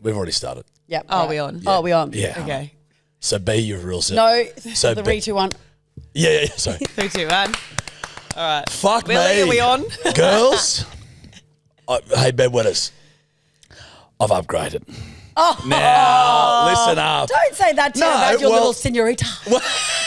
We've already started. Yep. Oh, we on? Yeah. Oh, we on? Yeah. Okay. So B, you're real set. No, So the B- 3, 2, 1. Yeah, sorry. 3, 2, 1. All right. Fuck Willie, me. are we on? Girls. Hey, bedwetters. I've upgraded. Oh. Now, listen up. Don't say that to No, about your well- little senorita.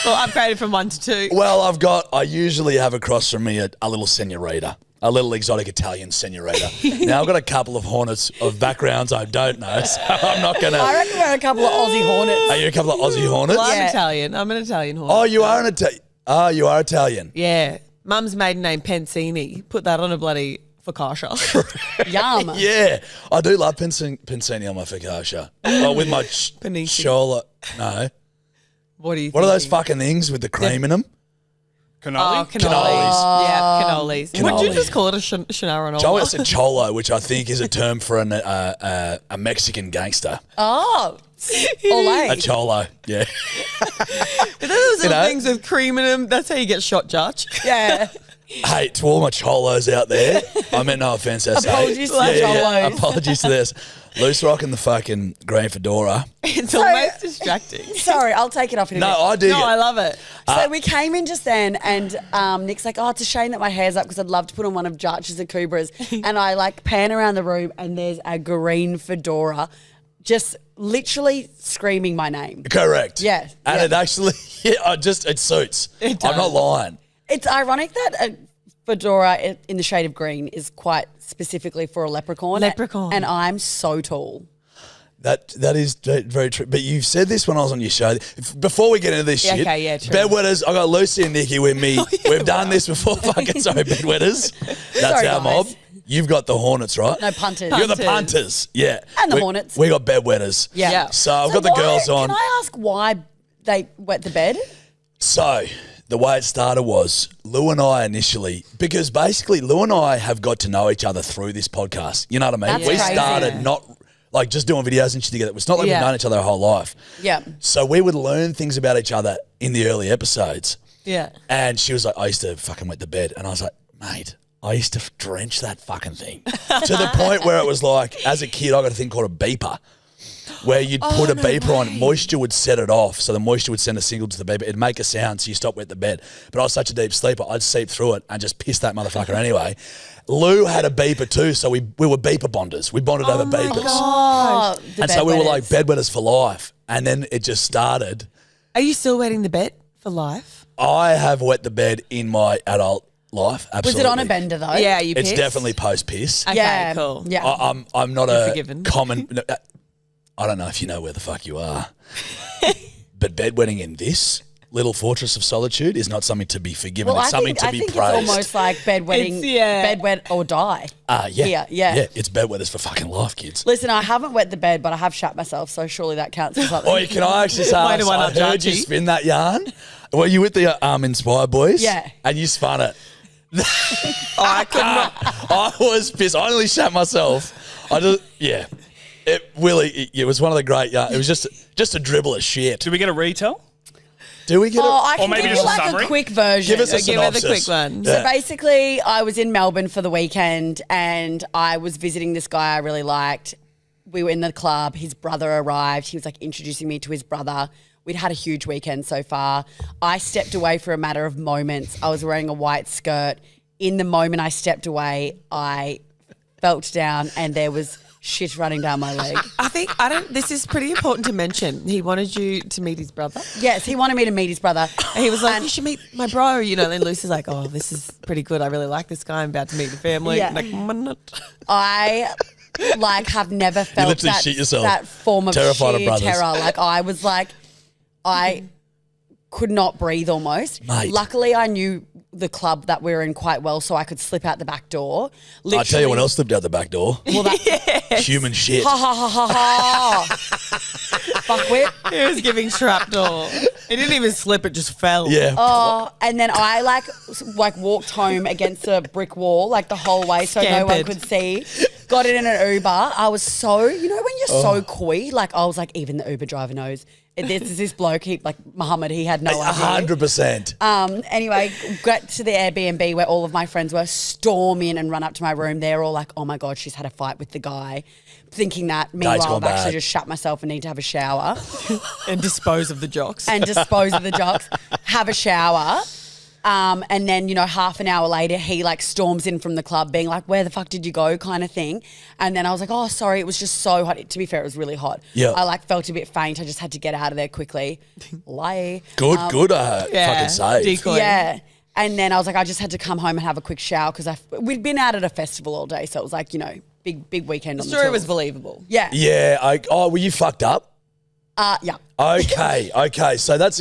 Well, upgraded from 1 to 2. Well, I usually have across from me a little senorita, a little exotic Italian senorita. Now, I've got a couple of hornets of backgrounds I don't know, so I'm not going I to. reckon we're a couple of Aussie hornets. Are you a couple of Aussie hornets? Well, I'm Yeah. Italian. I'm an Italian horse. Oh, you are an Italian. Oh, you are Italian. Yeah. Mum's maiden name Pensini. Put that on a bloody focaccia. Yum. Yeah, I do love Pensini on my focaccia. Oh, with my Panini. chola. No. What do you What are those thinking? fucking things with the cream in them? Oh, Cannoli? cannolis. Yeah, cannolis. Would Cannoli. you just call it a shanaronola? Joey said cholo, which I think is a term for a Mexican gangster. Oh. A Olay. cholo, yeah. Those little know? things with cream in them, that's how you get shot, Jarch. Yeah. Hey, to all my cholos out there, I meant no offence. Apologies to the cholos. Apologies to this. Loose rock and the fucking green fedora. It's almost distracting. Sorry, I'll take it off in a No, minute. I dig No, it. I love it. So we came in just then, and Nick's like, "Oh, it's a shame that my hair's up because I'd love to put on one of Jarch's Akubras." And I like pan around the room, and there's a green fedora, just literally screaming my name. Correct. Yeah, And yeah. it actually, it suits. It I'm not does. lying. It's ironic that a fedora in the shade of green is quite specifically for a leprechaun. Leprechaun. And I'm so tall. That is very true. But you've said this when I was on your show. Before we get into this Yeah, shit, okay, yeah, true. bedwetters, I got Lucy and Nikki with me. Oh, yeah, We've done this before. Fucking sorry, bedwetters. That's Sorry, our guys. mob. You've got the Hornets, right? No, punters. You're the Punters. punters, yeah. And the We- Hornets. We got bedwetters. Yeah. Yeah. So I've got the girls on. Can I ask why they wet the bed? So the way it started was Lou and I initially, because basically Lou and I have got to know each other through this podcast. You know what I mean? That's We crazy. started not like just doing videos and shit together. It's not like Yeah. we've known each other our whole life. Yeah. So we would learn things about each other in the early episodes. Yeah. And she was like, I used to fucking wet the bed. And I was like, mate, I used to drench that fucking thing. To the point where it was like, as a kid, I got a thing called a beeper. Where you'd put a beeper on, moisture would set it off. So the moisture would send a signal to the beeper. It'd make a sound so you stop wet the bed. But I was such a deep sleeper, I'd seep through it and just piss that motherfucker anyway. Lou had a beeper too, so we were beeper bonders. We bonded over beepers. Oh, the And so we were like bedwetters. bedwetters for life. And then it just started. Are you still wetting the bed for life? I have wet the bed in my adult life. Was Absolutely. it on a bender though? Yeah, you It's pissed? definitely post piss. Okay, Yeah. cool. Yeah. I'm not You're a forgiven. common. no, I don't know if you know where the fuck you are, but bedwetting in this little fortress of solitude is not something to be forgiven. Well, it's something to I be think praised. it's almost like bedwetting, It's- yeah. bedwet or die. Yeah, yeah. It's bedwetters for fucking life, kids. Listen, I haven't wet the bed, but I have shat myself, so surely that counts as something. Oi, can I actually say, Wait a minute, I heard you Jarchy. spin that yarn. Were you with the Inspire boys? Yeah. And you spun it. I could not. I was pissed. I only shat myself. Yeah. It was one of the great yarn. It was just a dribble of shit. Do we get a retell? Do we get I can maybe give just you a like summary? a quick version. Give us a Give her the synopsis. quick one. So Yeah. basically, I was in Melbourne for the weekend and I was visiting this guy I really liked. We were in the club. His brother arrived. He was like introducing me to his brother. We'd had a huge weekend so far. I stepped away for a matter of moments. I was wearing a white skirt. In the moment I stepped away, I felt down and there was shit running down my leg. This is pretty important to mention. He wanted you to meet his brother. Yes, he wanted me to meet his brother. And he was like, you should meet my bro, you know. And Lucy's like, oh, this is pretty good. I really like this guy. I'm about to meet the family. Yeah. Like, minute. I have never felt literally shit yourself. that form of Terrified of sheer brothers. terror. Like I was like, I could not breathe almost. Mate. Luckily, I knew the club that we were in quite well, so I could slip out the back door. I'll tell you what else slipped out the back door. Well, that, Human shit. ha ha ha ha ha. Fuckwit. He was giving trapdoor. He didn't even slip, it just fell. Yeah. Oh, and then I like walked home against a brick wall like the whole way so no one Scampered. could see. Got it in an Uber. I was so, when you're so coy, like I was like, even the Uber driver knows. This is this bloke, Muhammad, he had no idea. 100%. Anyway, got to the Airbnb where all of my friends were, storm in and run up to my room. They're all like, oh my God, she's had a fight with the guy. thinking that. Meanwhile, gone I've actually bad. just shut myself and need to have a shower And dispose of the jocks. and dispose of the jocks, have a shower. And then, half an hour later, he like storms in from the club being like, where the fuck did you go kind of thing. And then I was like, oh, sorry, it was just so hot. To be fair, it was really hot. Yeah. I like felt a bit faint. I just had to get out of there quickly. Lie. Good, fucking save. Decoy. Yeah. And then I was like, I just had to come home and have a quick shower because we'd been out at a festival all day. So it was like, big weekend on the story was tools. believable. Yeah. Yeah. Were you fucked up? Yeah. Okay. So that's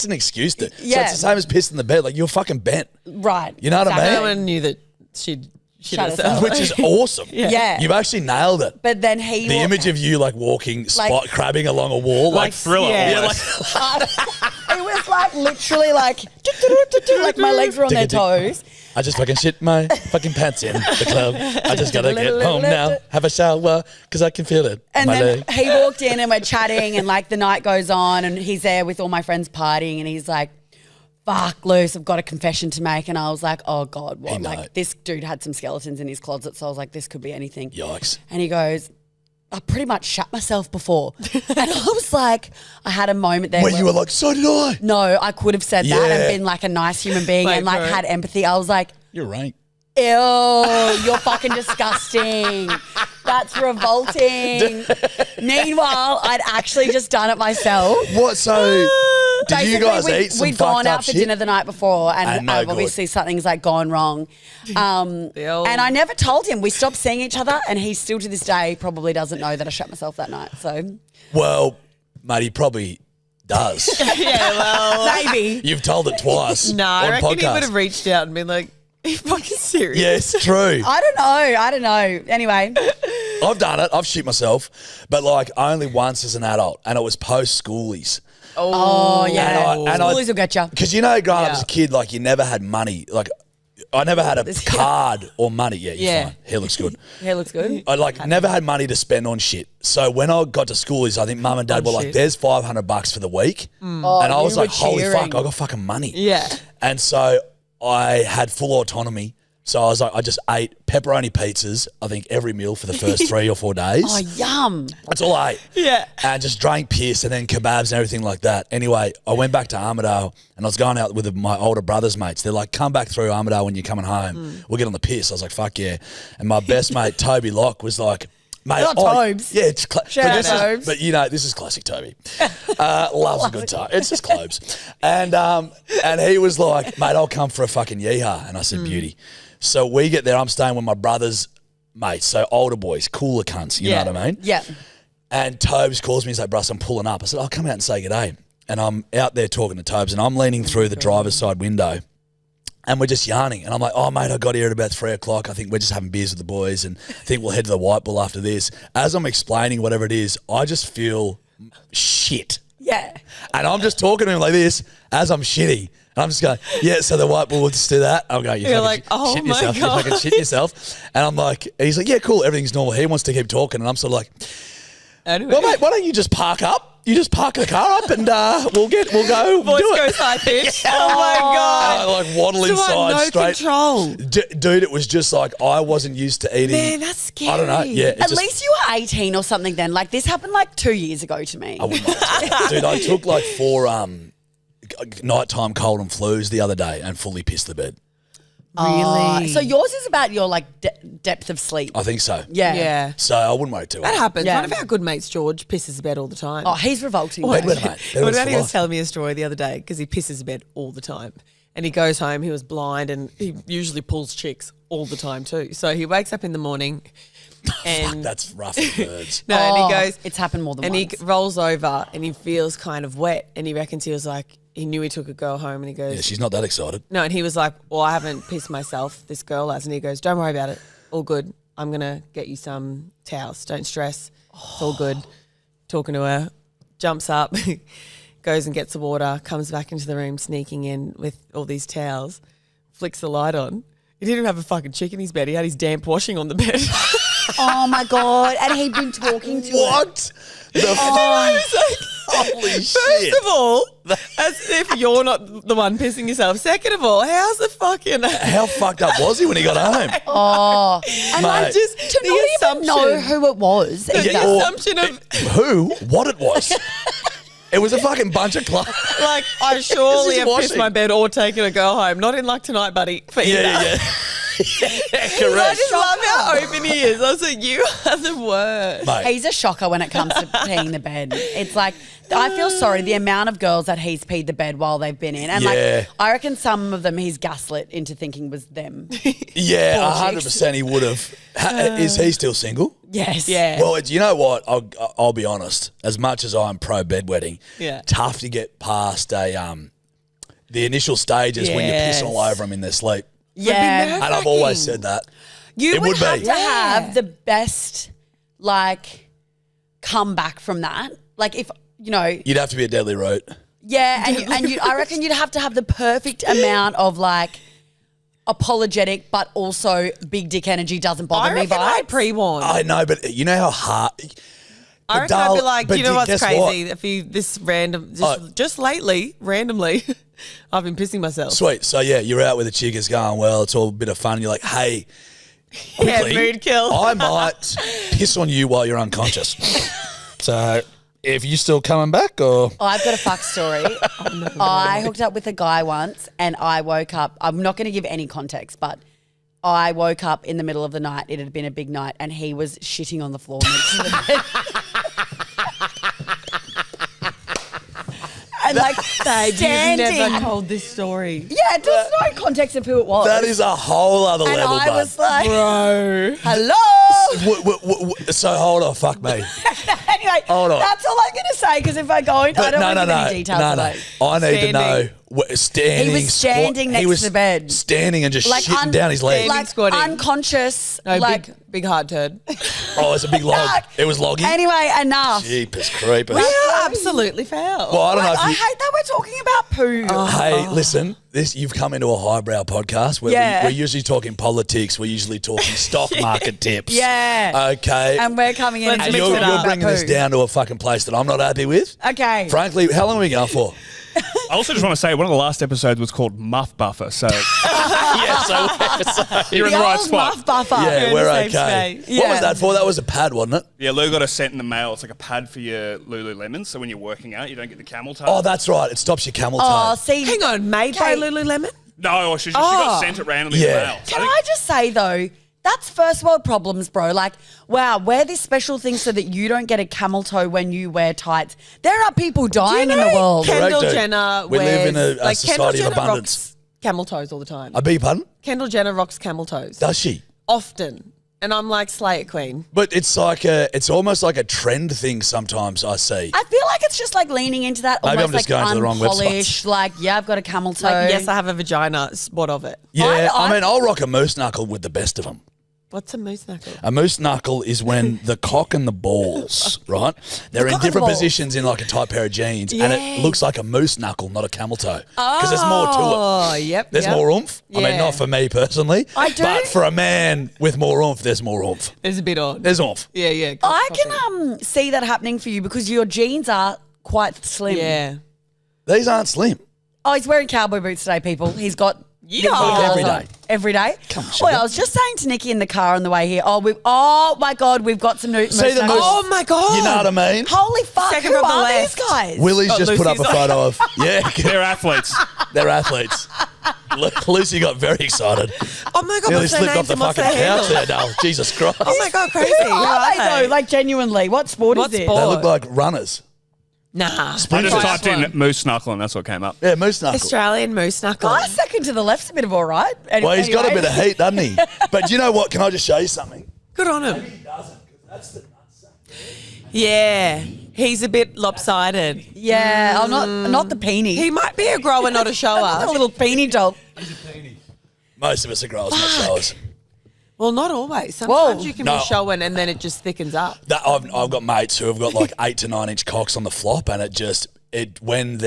an excuse. So Yeah. it's the same as pissing the bed. Like you're fucking bent. Right. You know what I No mean? one knew that she'd shit Shut herself. herself. Which is awesome. Yeah. You've actually nailed it. But then The image of you like walking, crabbing along a wall, like Thriller. yeah. almost. it was like literally like my legs were on their toes. I just fucking shit my fucking pants in the club. I just gotta get home now, have a shower, because I can feel it. And my then leg. he walked in and we're chatting and like the night goes on and he's there with all my friends partying and he's like, fuck, Luce, I've got a confession to make. And I was like, oh God, what? Hey, no. Like this dude had some skeletons in his closet. So I was like, this could be anything. Yikes. And he goes, I pretty much shut myself before. And I was like, I had a moment there Where you were like, so did I. no, I could have said that Yeah. and been like a nice human being Wait and like for it. had empathy. I was like, You're right. ew, you're fucking disgusting. That's revolting. Meanwhile, I'd actually just done it myself. What? So did you Basically, guys eat some we'd gone fucked up out for shit? dinner the night before and no obviously something's like gone wrong. And I never told him. We stopped seeing each other and he still to this day probably doesn't know that I shut myself that night. So Well, mate, he probably does. Yeah, well. maybe. You've told it twice No, I on reckon he podcast. would have reached out and been like, are you fucking serious? Yeah, it's true. I don't know. Anyway. I've done it. I've shit myself, but like only once as an adult, and it was post schoolies. Oh, yeah. And I- Schoolies will get you. Because growing up Yeah. as a kid, like you never had money. Like I never had a card or money. Yeah, you're Yeah. fine. Hair looks good. Hair looks good. I like never had money to spend on shit. So when I got to schoolies, I think mum and dad were like, shit. "There's $500 for the week," Oh, and I was you were like, "Holy cheering. fuck, I got fucking money." Yeah. And so I had full autonomy. So I was like, I just ate pepperoni pizzas, I think every meal for the first 3 or 4 days. Oh, yum. That's all I ate. Yeah. And just drank piss and then kebabs and everything like that. Anyway, I went back to Armidale and I was going out with my older brother's mates. They're like, come back through Armidale when you're coming home. We'll get on the piss. I was like, fuck yeah. And my best mate, Toby Locke, was like, mate, Not Tobes. yeah, it's Shout out this Tobes. is, but you know, this is classic Toby. Loves a good time. It's just Clobes. And he was like, mate, I'll come for a fucking yeehaw. And I said, beauty. So we get there. I'm staying with my brother's mates, so older boys, cooler cunts. You know what I mean? Yeah. And Tobes calls me. He's like, Bruss, I'm pulling up. I said, I'll come out and say g'day. And I'm out there talking to Tobes, and I'm leaning through the driver's side window. And we're just yarning. And I'm like, oh, mate, I got here at about 3 o'clock. I think we're just having beers with the boys and I think we'll head to the White Bull after this. As I'm explaining whatever it is, I just feel shit. Yeah. And I'm just talking to him like this as I'm shitting. And I'm just going, yeah, so the White Bull will just do that. I'm going, You're like, oh shit my yourself. God. You fucking shit yourself. And I'm like, he's like, yeah, cool. Everything's normal. He wants to keep talking. And I'm sort of like, Anyway. well, mate, why don't you just park up? You just park the car up and we'll go Voice do it. goes high pitch. Oh my God. I like waddle So inside no straight. control. Dude, it was just like I wasn't used to eating. Man, that's scary. I don't know. Yeah, it At just- least you were 18 or something then. Like this happened like 2 years ago to me. I wouldn't mind. Dude, I took like 4 nighttime cold and flus the other day and fully pissed the bed. Really? So yours is about your like depth of sleep. I think so. Yeah. Yeah. So I wouldn't worry too That hard. happens. Yeah. One of our good mates, George, pisses bed all the time. Oh, he's revolting. Bedwetting, mate. What Bedwetting's about he for was life. telling me a story the other day because he pisses bed all the time. And he goes home, he was blind and he usually pulls chicks all the time too. So he wakes up in the morning and That's rough as birds. no, and Oh, he goes it's happened more than and once. he rolls over and he feels kind of wet and he reckons he was like he knew he took a girl home and he goes Yeah, she's not that excited. no, and he was like, well, I haven't pissed myself, this girl has. And he goes, don't worry about it. All good. I'm going to get you some towels. Don't stress. It's all good. Talking to her, jumps up, goes and gets the water, comes back into the room, sneaking in with all these towels, flicks the light on. He didn't even have a fucking chick in his bed. He had his damp washing on the bed. Oh my God. And he'd been talking to her. What? The He was like, Holy First shit. of all, as if you're not the one pissing yourself. Second of all, how's the fucking... How fucked up was he when he got home? Oh, and Mate. like just to not even know who it was. The Yeah, or- assumption of... Who? What it was? It was a fucking bunch of clubs. Like, I surely This is have pissed washing. my bed or taken a girl home. Not in luck tonight, buddy. For either. Yeah. I Correct. just love how open he is. I was like, you are the worst. Mate, He's a shocker when it comes to peeing the bed. It's like, I feel sorry, the amount of girls that he's peed the bed while they've been in. And Yeah. like, I reckon some of them he's gaslit into thinking was them. yeah, Poor chicks. 100% he would have. Is he still single? Yes. Yeah. Well, you know what? I'll be honest. As much as I'm pro bedwetting, Yeah. tough to get past the initial stages when you're Yes. pissing all over them in their sleep. Yeah. And I've always said that. You It would would be. have to have the best, like, comeback from that. Like, if, you know, You'd have to be a deadly root. yeah, I reckon you'd have to have the perfect amount of, like, apologetic, but also big dick energy doesn't bother I me reckon I'd vibes. pre-warn. I know, but you know how hard. I reckon I'd be like, but you know what's guess crazy? what? If you this random, Oh. just lately, randomly, I've been pissing myself. Sweet. So yeah, you're out with a chick, it's going well, it's all a bit of fun. You're like, hey, Yeah, quickly, mood kill. I might piss on you while you're unconscious. So, if you still coming back or I've got a fuck story. I hooked up with a guy once and I woke up. I'm not going to give any context, but I woke up in the middle of the night. It had been a big night and he was shitting on the floor next to the bed. And like Babe, you've standing. never told this story. Yeah, there's no context of who it was. that is a whole other and level, I bud. was like, Bro. hello. So hold on, fuck me. Anyway, Hold on. that's all I'm going to say because if I go in, I don't want to give any details away. I need to know Standing. standing. He was standing next he was to the bed. standing and just Like shitting down his leg. Like squatting. unconscious. No, like big hard turd. Oh, it's a big log. Yuck. It was loggy. Anyway, enough. Jeepers creepers. We are absolutely foul. Well, I don't know Like, if I you. hate that we're talking about poo. Hey, listen, you've come into a highbrow podcast where Yeah. we're usually talking politics. We're usually talking stock market tips. Yeah. Okay. And we're coming in Let's and mix you're, it talking you're up. about bringing this poo. down to a fucking place that I'm not happy with. Okay. Frankly, how long are we going for? I also just want to say one of the last episodes was called Muff Buffer, so yeah, so you're in the the right old spot. muff buffer. yeah, in we're the same okay. space. What was Yeah. that for? That was a pad, wasn't it? Yeah, Lou got a scent in the mail. It's like a pad for your Lululemon, so when you're working out, you don't get the camel toe. Oh, that's right. It stops your camel toe. Oh, see. Hang on, made by Okay. Lululemon? No, she got sent it randomly in the Yeah. mail. Can I just say though, that's first world problems, bro. Like, wow, wear this special thing so that you don't get a camel toe when you wear tights. There are people dying in the world. Correct, Kendall dude. Jenner We live in wears, a like, society Kendall of Jenner abundance. rocks camel toes all the time. I beg your pardon? Kendall Jenner rocks camel toes. Does she? Often. And I'm like, slay it, queen. But it's almost like a trend thing sometimes I see. I feel like it's just like leaning into that Maybe almost I'm just like going to the wrong unpolished, like, yeah, I've got a camel toe. Like, yes, I have a vagina spot of it. Yeah, I I- mean, I'll rock a moose knuckle with the best of them. What's a moose knuckle? A moose knuckle is when the cock and the balls, right? They're in cock and different balls. positions in like a tight pair of jeans, and it Yes. looks like a moose knuckle, not a camel toe, because there's more to it. Oh, yep. There's yep. more oomph. I mean, Yeah. not for me personally, I do. but for a man with more oomph, there's more oomph. There's a bit on. There's oomph. Yeah, yeah. I copy. can see that happening for you because your jeans are quite slim. Yeah. These aren't slim. Oh, he's wearing cowboy boots today, people. He's got big Yeah. balls Every on. day. Every day. Come on, Oh, sugar. I was just saying to Nikki in the car on the way here. Oh my God, we've got some new. See the moose moose- Oh, my God. You know what I mean? Holy fuck! Second Who from the are left. these guys? Willie's Oh, just put up a Lucy's photo of, yeah, They're athletes. they're athletes. Lucy got very excited. Oh, my God. Nearly What's their slipped off names the and what's fucking their couch handle? there, Dale. Jesus Christ. Oh, my God, crazy. Who are they though? Like genuinely, what sport What is it? sport? They look like runners. Nah. I just Sprinters. typed in moose knuckle and that's what came up. Yeah, moose knuckle. Australian moose knuckle. Guy second to the left's a bit of all right. Anyway, Well, he's got a bit of heat, doesn't he? But you know what? Can I just show you something? Good on him. He doesn't, because that's the nuts. Yeah. He's a bit lopsided. Yeah, I'm not the peenie. He might be a grower, not a a shower. little peenie dog. Most of us are growers, not showers. Well, not always. Sometimes Whoa. you can No. be showing and then it just thickens up. I've got mates who have got like 8 to 9 inch cocks on the flop, and when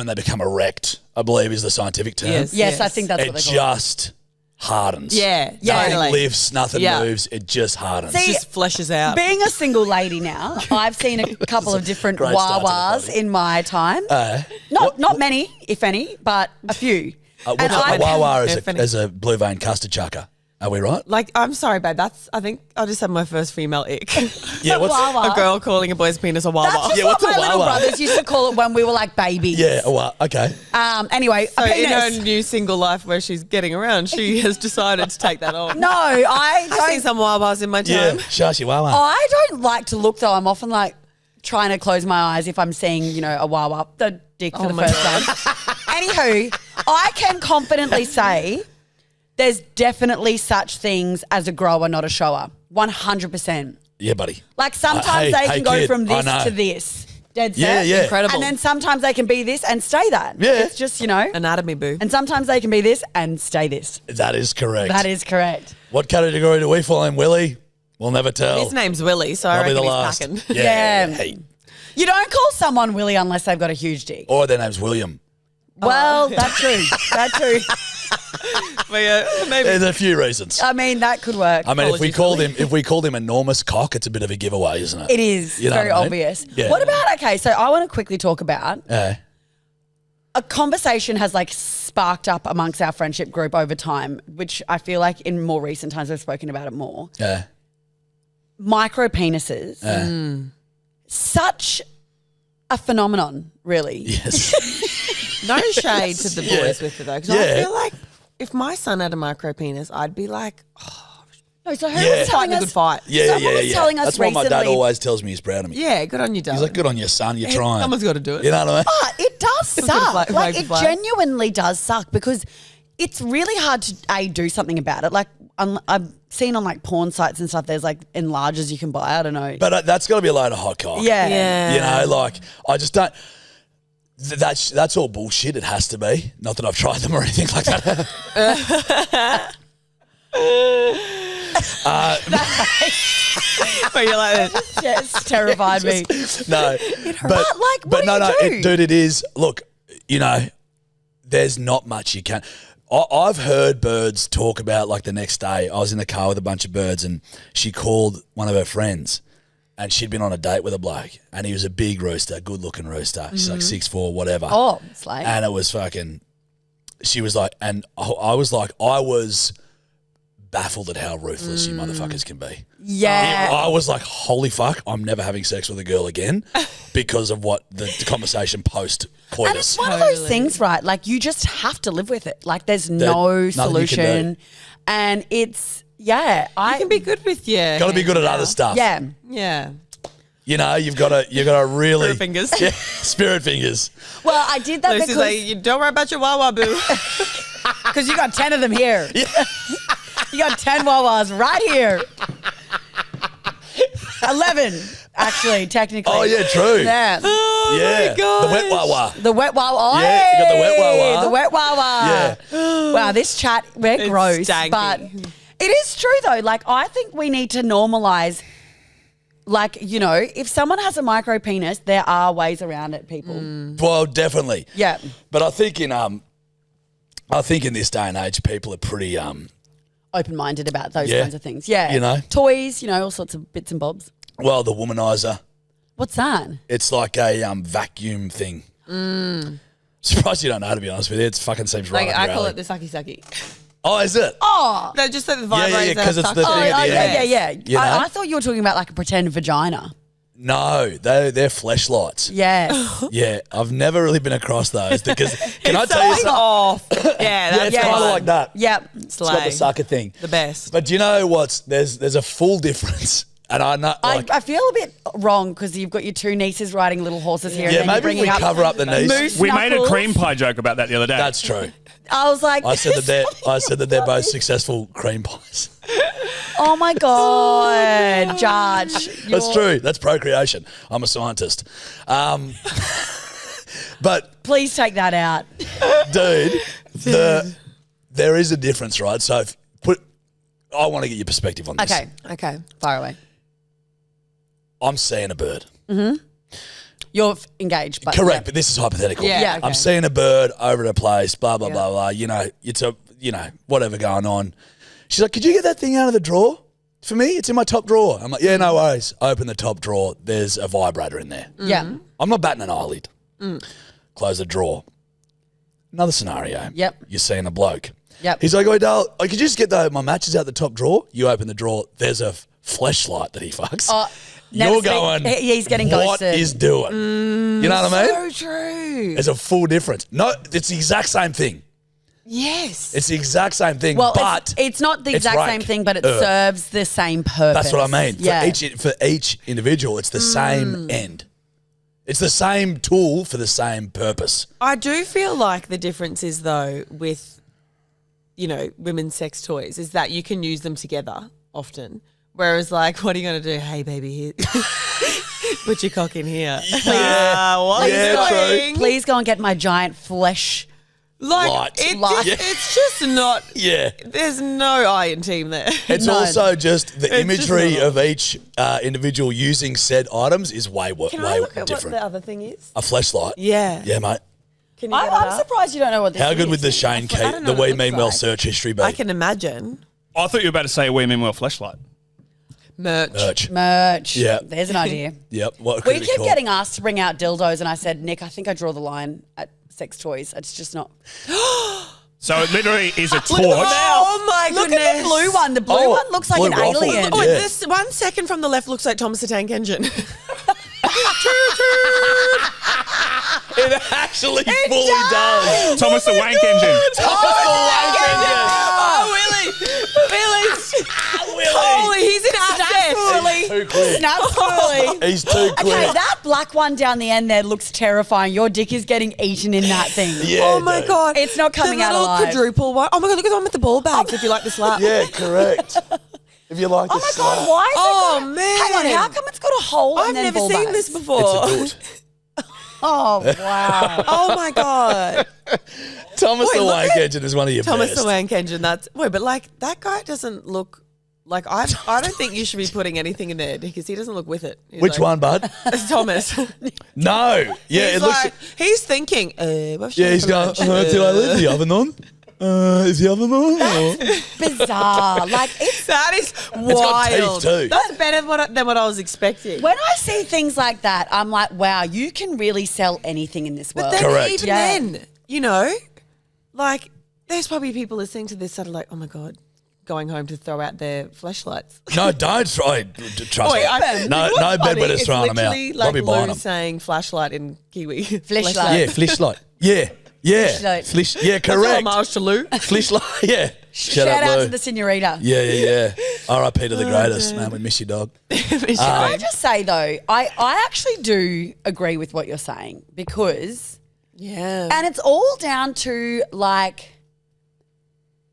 they become erect, I believe is the scientific term. Yes. Yes, I think that's It what they call it. just hardens. Yeah, Nothing totally. lifts, nothing Yeah. moves. It just hardens. See, Just fleshes out. Being a single lady now, I've seen a couple of different Great start to the Wawas party. in my time. Not many, if any, but a few. What's And a I- Wawa If any. is a blue vein custard chucker. Are we right? Like, I'm sorry, babe. I think I just had my first female ick. Yeah, what's Wawa. A girl calling a boy's penis a wawa. That's just Yeah, what what's a my little Wawa? brothers used to call it when we were like babies. Yeah, well, okay. Anyway, So a in her penis. new single life where she's getting around, she has decided to take that on. No, I I've seen don't. some wawas in my Yeah, time. Shashi Wawa. I don't like to look though. I'm often like trying to close my eyes if I'm seeing, a Wawa, the dick for Oh the my first time. Anywho, I can confidently say there's definitely such things as a grower, not a shower. 100%. Yeah, buddy. Like sometimes Hey, they can go kid, from I this know. to this. Dead set. Yeah, yeah. Incredible. And then sometimes they can be this and stay that. Yeah. It's just, Anatomy boo. and sometimes they can be this and stay this. That is correct. That is correct. What category do we fall in, Willie? We'll never tell. His name's Willie, so I Probably reckon the he's last. packing. Yeah. Yeah. Hey. You don't call someone Willie unless they've got a huge dick. Or their name's William. Well, that's true. That's true. But yeah, maybe. There's a few reasons. I mean, that could work. I mean, Apologies, if we called him enormous cock, it's a bit of a giveaway, isn't it? It is You know very what I mean? obvious. Yeah. What about, okay, so I want to quickly talk about Yeah. a conversation has like sparked up amongst our friendship group over time, which I feel like in more recent times we've spoken about it more. Yeah. Micro penises. Such a phenomenon, really. Yes. No shade to the boys with it though, because Yeah. I feel like if my son had a micro penis, I'd be like, No, so who Yeah. was telling fighting a us? good fight. Yeah, Someone yeah, was yeah. telling us That's why my dad recently- always tells me he's proud of me. yeah, good on you, darling. He's like, good on you, son. You're Hey, trying. someone's gotta do it. You know what I mean? But it does It's gonna suck. flag- Like flag it flag. genuinely does suck because it's really hard to do something about it. Like I've seen on like porn sites and stuff. There's like enlargers you can buy. I don't know. But that's got to be a load of hot cock. yeah. Yeah. You know, like I just don't. That's all bullshit. It has to be. Not that I've tried them or anything like that. But you're like, Yes, terrified me. No, But, like, what do you do? dude, it is. Look, there's not much you can. I've heard birds talk about like the next day. I was in the car with a bunch of birds, and she called one of her friends, and she'd been on a date with a bloke, and he was a big rooster, good looking rooster. She's like 6'4", whatever. Oh, it's like And it was fucking. She was like, and I was like, I was baffled at how ruthless you motherfuckers can be. yeah. I was like, holy fuck, I'm never having sex with a girl again because of what the conversation post And it's coitus. one of those Totally. things, right? Like you just have to live with it. Like there's There- no nothing you can solution, do. and it's I you can be good with your Got to be good at other stuff. yeah. Yeah. You know, you've got to really Spirit fingers. Yeah, spirit fingers. Well, I did that Lucy's because like, you don't worry about your wawa boo. you got 10 of them here. You got 10 Wawas right here. 11, actually, technically. Oh yeah, true. Yeah. Yeah, God. the wet wawa. The wet Wawa. Yeah, you got the wet Wawa. The wet Wawa. Yeah. Wow, this chat, we're It's gross. stanky. But it is true, though. Like, I think we need to normalize, like, if someone has a micro penis, there are ways around it, people. Well, definitely. Yeah. But I think in this day and age, people are pretty Open-minded about those Yeah. kinds of things. Yeah. You know? Toys, all sorts of bits and bobs. well, the womanizer. What's that? It's like a vacuum thing. Surprised you don't know, to be honest with you. It fucking seems right Like, up I your call alley. it the sucky sucky. Oh, is it? Oh. No, just like the Yeah, vibrators. yeah, 'cause it's that the suck thing you. at the end. yeah. You know? I thought you were talking about like a pretend vagina. No, they're fleshlights. Yes. Yeah, I've never really been across those because can I tell you It's something? off. Yeah, Yeah, that's it's kind of fun. like that. Yep. It's got the sucker thing. The best. But do you know what's there's a full difference, and I know like I feel a bit wrong because you've got your two nieces riding little horses here. yeah, and then you're maybe we bringing cover up the knees. Moose We made a knuckles. cream pie joke about that the other day. That's true. I was like, I said that they're both successful cream pies. oh my God, Jarch. That's true. That's procreation. I'm a scientist. But Please take that out. dude, there is a difference, right? So I want to get your perspective on this. Okay. Far away. I'm seeing a bird. You're engaged, but Correct, but this is hypothetical. Yeah, Yeah. okay. I'm seeing a bird over at a place, blah, blah, blah, blah. You know, whatever going on. She's like, could you get that thing out of the drawer for me? It's in my top drawer. I'm like, yeah, no worries. I open the top drawer. There's a vibrator in there. Yeah. I'm not batting an eyelid. Close the drawer. Another scenario. Yep. You're seeing a bloke. Yep. He's like, oh, Dale, could you just get my matches out the top drawer? You open the drawer. There's a fleshlight that he fucks. Never You're speak- going, he's getting what ghosted. is doing? You know what I mean? So true. There's a full difference. No, it's the exact same thing. Yes. It's the exact same thing, Well, but it's not the it's exact rank. same thing, but it serves the same purpose. That's what I mean. Yeah. For each individual, it's the same end. It's the same tool for the same purpose. I do feel like the difference is, though, with, women's sex toys is that you can use them together often. Whereas, like, what are you going to do? Hey, baby, here. Put your cock in here. Please go and get my giant flesh. Like, Light. it's just not. Yeah. There's no I in team there. It's None. also just the It's imagery just not. of each individual using said items is way Can I look at different. what the other thing is? A fleshlight. Yeah. Yeah, mate. Can you get it I'm up? surprised you don't know what this How is. good would the Shane I Kate, don't know the what We it Mean looks Well like. search history be? I can imagine. I thought you were about to say a We Mean Well fleshlight. Merch. Merch. Yeah. There's an idea. Yep. What could We it be keep called? getting asked to bring out dildos, and I said, Nick, I think I draw the line at sex toys. It's just not. So it literally is a torch. Oh my Look goodness. at the blue one. The blue Oh, one looks like blue an waffle. alien. Oh, Yeah. this 1 second from the left looks like Thomas the Tank Engine. It actually fully does. Thomas the Wank Engine. Holy, he's an asset. Too quick. Snap fully. He's too quick. Okay, that black one down the end there looks terrifying. Your dick is getting eaten in that thing. Yeah, Oh my dude. god. It's not coming the out little alive. quadruple one. Oh my god, look at the one with the ball bags if you like the slap. Yeah, correct. If you like Oh the my slap. god, why is Oh, it got, man. Hang on, how come it's got a hole I've and then never ball seen bags? this before. It's a good. Oh, wow. Oh my god. Thomas Wait, the look Wank at Engine is one of your Thomas best. the Wank Engine. But like that guy doesn't look like I don't think you should be putting anything in there because he doesn't look with it. He's Which like, one, bud? It's Thomas. No. Yeah, he's it looks. like, he's thinking, what should Yeah, he's I going. put on? Did I leave the oven on? Is the oven on? Or- Bizarre. Like, it's That is wild. It's got teeth too. That's better than what I was expecting. when I see things like that, I'm like, wow, you can really sell anything in this world. Then Correct. even Yeah. then, like there's probably people listening to this that are like, oh my god, going home to throw out their flashlights. No, don't try. Trust me. No bedwetters throwing them out. Like Probably buying Lou them. saying flashlight in Kiwi. Fleshlight. Yeah, flashlight. Yeah. Fleshlight. Yeah, correct. Homage to Lou. Flashlight. Yeah. Shout up, out Lou. to the senorita. Yeah. R.I.P. to the greatest, man. We miss you, dog. Can I just say though, I actually do agree with what you're saying because, Yeah. and it's all down to like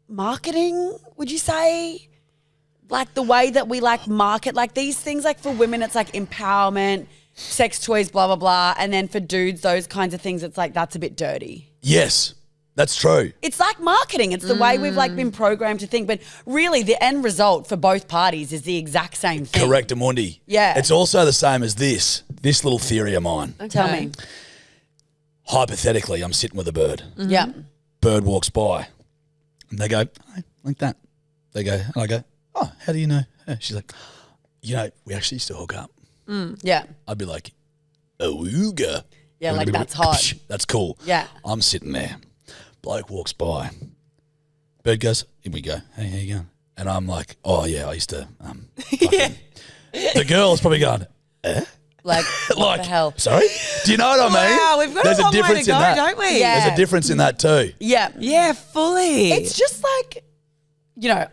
marketing. Would you say, like the way that we like market like these things? Like for women, it's like empowerment, sex toys, blah blah blah, and then for dudes, those kinds of things, it's like that's a bit dirty. Yes, that's true. It's like marketing. It's the way we've like been programmed to think, but really the end result for both parties is the exact same thing. Correct, Amundi. Yeah. It's also the same as this little theory of mine. Tell me. Hypothetically, I'm sitting with a bird. Yeah. Bird walks by. And they go, "Hey," like that. They go, and I go, oh, how do you know? She's like, we actually used to hook up. Yeah. I'd be like, ooga. Yeah, like that's hot. That's cool. Yeah. I'm sitting there. Bloke walks by. Bird goes, here we go. Hey, how you going? And I'm like, oh, yeah, I used to. Yeah. The girl's probably going, Like, what like, the hell? sorry? Do you know what I mean? Wow, we've got There's a long way difference to in go, that. don't we? Yeah. There's a difference in that too. Yeah. Yeah, fully. It's just like,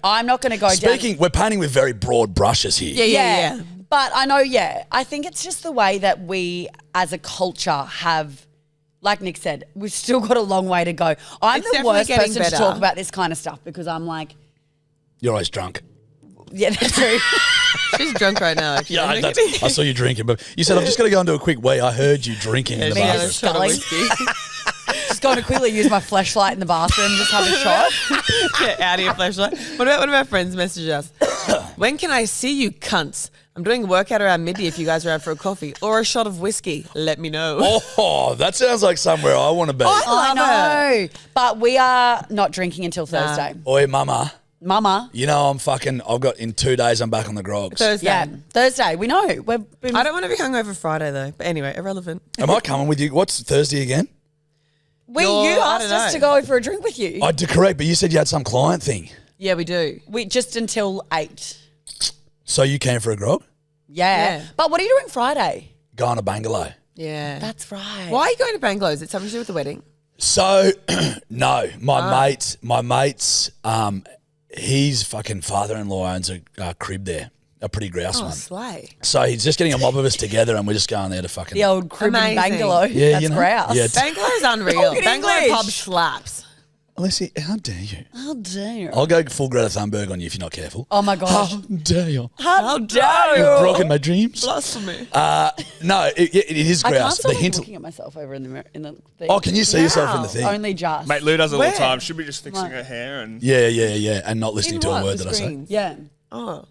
I'm not going to go down. We're painting with very broad brushes here. Yeah. But I know, I think it's just the way that we as a culture have, like Nick said, we've still got a long way to go. I'm It's the definitely worst getting person better. to talk about this kind of stuff because I'm like, You're always drunk. yeah, that's true. She's drunk right now, actually. Yeah, I saw you drinking, but you said, I'm just going to go and do a quick wee. I heard you drinking in the She had a bathroom. shot of Scully. whiskey. Just going to quickly use my flashlight in the bathroom, just have a shot. Get out of your flashlight. What about one of our friends messaged us? When can I see you cunts? I'm doing a workout around midday if you guys are out for a coffee or a shot of whiskey. Let me know. Oh, that sounds like somewhere I want to be. I know. But we are not drinking until Thursday. Oi, mama. Mama. You know I've got in 2 days I'm back on the grogs. Thursday. Yeah, Thursday. We know. I don't want to be hungover Friday though. But anyway, irrelevant. Am I coming with you? What's Thursday again? You I asked don't us know. to go for a drink with you. I did correct, but you said you had some client thing. Yeah, we do. We just until 8. So you came for a grog? Yeah. Yeah. But what are you doing Friday? Going to Bangalow. Yeah. That's right. Why are you going to Bangalow? Is it something to do with the wedding? So, no, my mate's, his fucking father-in-law owns a crib there, a pretty grouse Oh, one. slay. So he's just getting a mob of us together and we're just going there to fucking... The old crib in Amazing. Bangalow. Yeah, That's you know. grouse. Yeah. Bangalow's unreal. Talking Bangalow English. pub slaps. Alessi, how dare you? How dare. I'll go full Greta Thunberg on you if you're not careful. Oh my gosh. How dare you? How dare You've broken my dreams. Blasphemy. No, it is I can't grouse. stop The hint. looking at myself over in the mirror, in the thing. Oh, can you see yourself in the thing? Only just. Mate, Lou does it all the Where? time. Should be just fixing her hair and... Yeah, and not listening In to what? a word The that I say. screens? Yeah. Oh.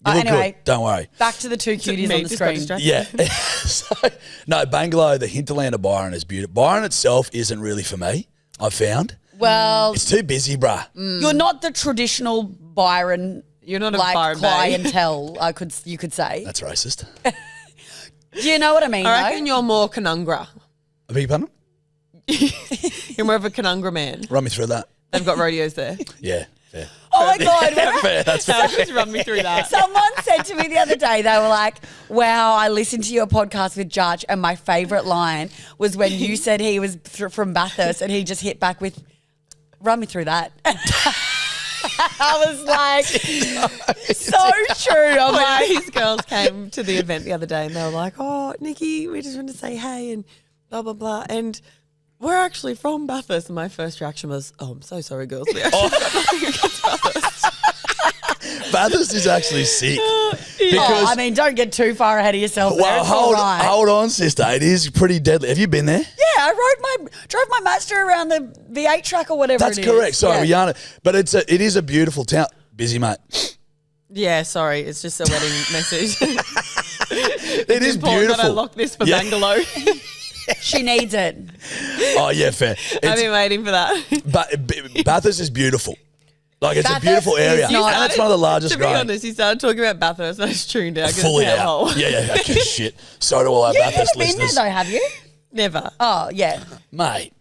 You look anyway. good. Don't worry. Back to the two cuties Me, on the just got screen. distracted. Yeah. So, no, Bangalow, the hinterland of Byron is beautiful. Byron itself isn't really for me, I've found. Well, It's too busy, bruh. you're not the traditional Byron. You're not a like Byron Bay. clientele. You could say. That's racist. Do you know what I mean? I reckon though? you're more conungra. I beg your pardon? You're more of a conungra man. Run me through that. They've got rodeos there. Yeah, fair. Oh my god! Fair, that's fair. Just run me through that. Someone said to me the other day, they were like, wow, I listened to your podcast with Jarch, and my favourite line was when you said he was from Bathurst and he just hit back with, run me through that. I was like, so true. I'm When like, these girls came to the event the other day and they were like, oh, Nikki, we just want to say hey and blah, blah, blah. And we're actually from Bathurst. And my first reaction was, oh, I'm so sorry, girls. We actually got nothing against Bathurst. Bathurst is actually sick. oh, Because, I mean, don't get too far ahead of yourself. well, It's all right. hold on, sister. It is pretty deadly. Have you been there? Yeah, I drove my Mazda around the V8 track or whatever That's it is. correct. Sorry, Yeah. Rihanna. But it is a beautiful town. Busy, mate. Yeah, sorry. It's just a wedding message. It is Important that I beautiful. lock this for Yeah. Bangalow. She needs it. Oh, yeah, fair. I've It's, been waiting for that. but Bathurst is beautiful. Like, it's a Bathurst beautiful area. is not- And it's one of the largest To be growing. honest, he started talking about Bathurst and I just tuned out. Fully out. Yeah, okay, shit. Sorry to all our You've Bathurst never been there listeners. though, have you? Never. Oh, yeah. Mate,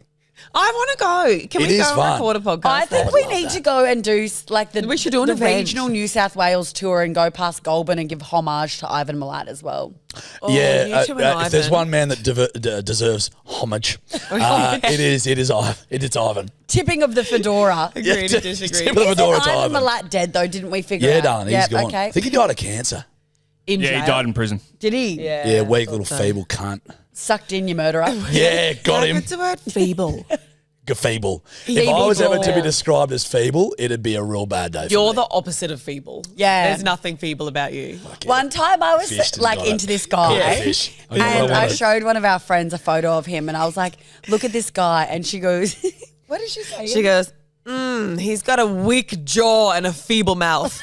I want to go. Can It we is go fun. and record a podcast? I think there? we need to go and do like We should do an the event. regional New South Wales tour and go past Goulburn and give homage to Ivan Milat as well. Oh, yeah, you two and if there's Ivan. one man that deserves homage, it is Ivan. It's Ivan. Tipping of the fedora. Agree to disagree. Tip of the fedora, it's Isn't Ivan Ivan. Milat dead though? Didn't we figure Yeah, out? darling, he's Yep, gone. Okay. I think he died of cancer. In Yeah, jail. he died in prison. Did he? Yeah, weak little so. feeble cunt. Sucked in, you murderer. Yeah, got him. What's the word? Feeble. Feeble. If I was ever to be Feeble. described as feeble, it'd be a real bad day. You're for me. the opposite of feeble. Yeah. There's nothing feeble about you. One time I was Fished and like got into it. this guy. Yeah, fish. I got And what I I wanted. showed one of our friends a photo of him and I was like, look at this guy. And she goes, what did she say? She goes, he's got a weak jaw and a feeble mouth.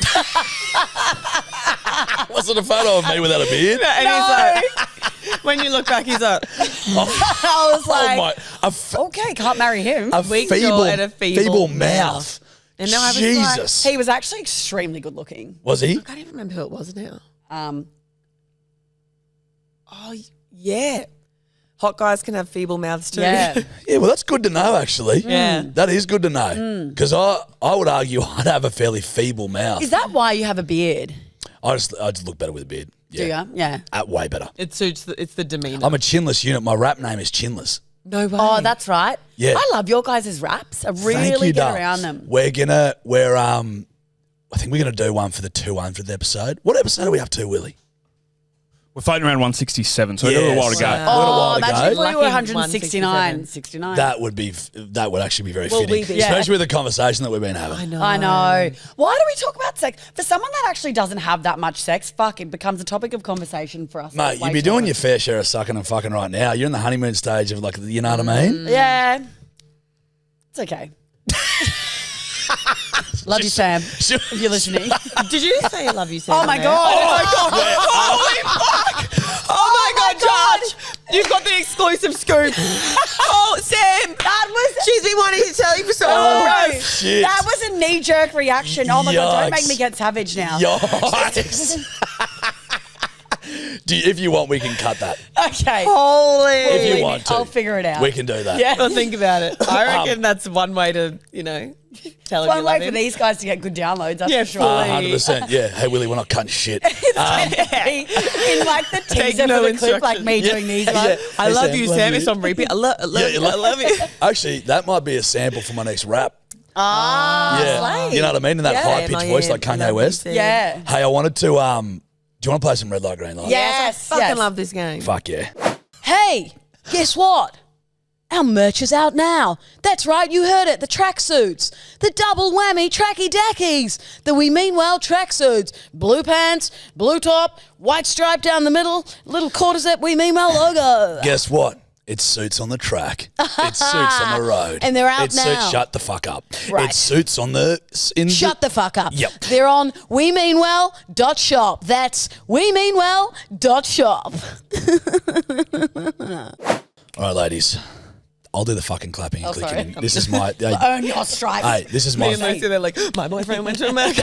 Was it a photo of me without a beard? And No. he's like, when you look back, he's like, I was like, Oh my! okay, can't marry him. A weak feeble, jaw and a feeble mouth. And now I was like, Jesus, He was actually extremely good looking. was he? I can't even remember who it was now. Um, Oh, yeah. Hot guys can have feeble mouths too. yeah. Yeah, well, that's good to know. Actually, Yeah. that is good to know. Because I would argue I'd have a fairly feeble mouth. Is that why you have a beard? I just look better with a beard. Yeah. Do you? Yeah. Way better. It suits, it's the demeanour. I'm a chinless unit. My rap name is Chinless. No way. Oh, that's right. Yeah. I love your guys' raps. I Thank really you, get Dubs. around them. I think we're gonna do one for the 200th episode. What episode are we up to, Willie? We're floating around 167, so we've got a little while to go. We've got a while Oh, to imagine go. if we were Lucky 169, 69. That would actually be very Will we fitting, be? especially with the conversation that we've been having. I know. I know. Why do we talk about sex? For someone that actually doesn't have that much sex, fuck, it becomes a topic of conversation for us. Mate, way you'd be too doing much. your fair share of sucking and fucking right now. You're in the honeymoon stage of, like, you know what I mean? Yeah. It's okay. Love you, Sam, if you're listening. Did you say I love you, Sam? Oh my there? God. Oh my God! Holy fuck! Oh my God, Jarch! You've got the exclusive scoop. Oh, Sam, That was she's been wanting to tell you for so Oh, long. Shit. that was a knee-jerk reaction. Oh my God, don't Yikes. make me get savage now. Yikes. If you want, we can cut that. Okay. Holy. If you want to. I'll figure it out. We can do that. Yeah. Well, think about it. I reckon that's one way to, tell him One you way love for him. these guys to get good downloads, that's Yeah, for sure. fully. 100%. Yeah. Hey, Willie, we're not cutting shit. In like the Take teaser no for the clip, like instructions. me doing these Yeah. ones. I Hey, love you, Sam. you. It's on repeat. I love you. I love you. Actually, that might be a sample for my next rap. Ah, Yeah. You know what I mean? In that Yeah. high-pitched voice like Kanye West. yeah. Hey, I wanted to, do you want to play some red light, green light? Yes. Fucking yes. love this game. Fuck yeah. Hey, guess what? Our merch is out now. That's right, you heard it. The tracksuits. The double whammy tracky dackies. The We Mean Well tracksuits. Blue pants, blue top, white stripe down the middle, little quarters that We Mean Well logo. Guess what? It suits on the track. It suits on the road. And they're out it Suits, now. shut the fuck up. Right. It suits on the... Shut the fuck up. Yep. They're on wemeanwell.shop. That's wemeanwell.shop. All right, ladies. I'll do the fucking clapping and Oh, clicking. sorry. This is my... Hey, Earn your stripes. hey, this is Me my... and Lucy, they're like, my boyfriend went to America.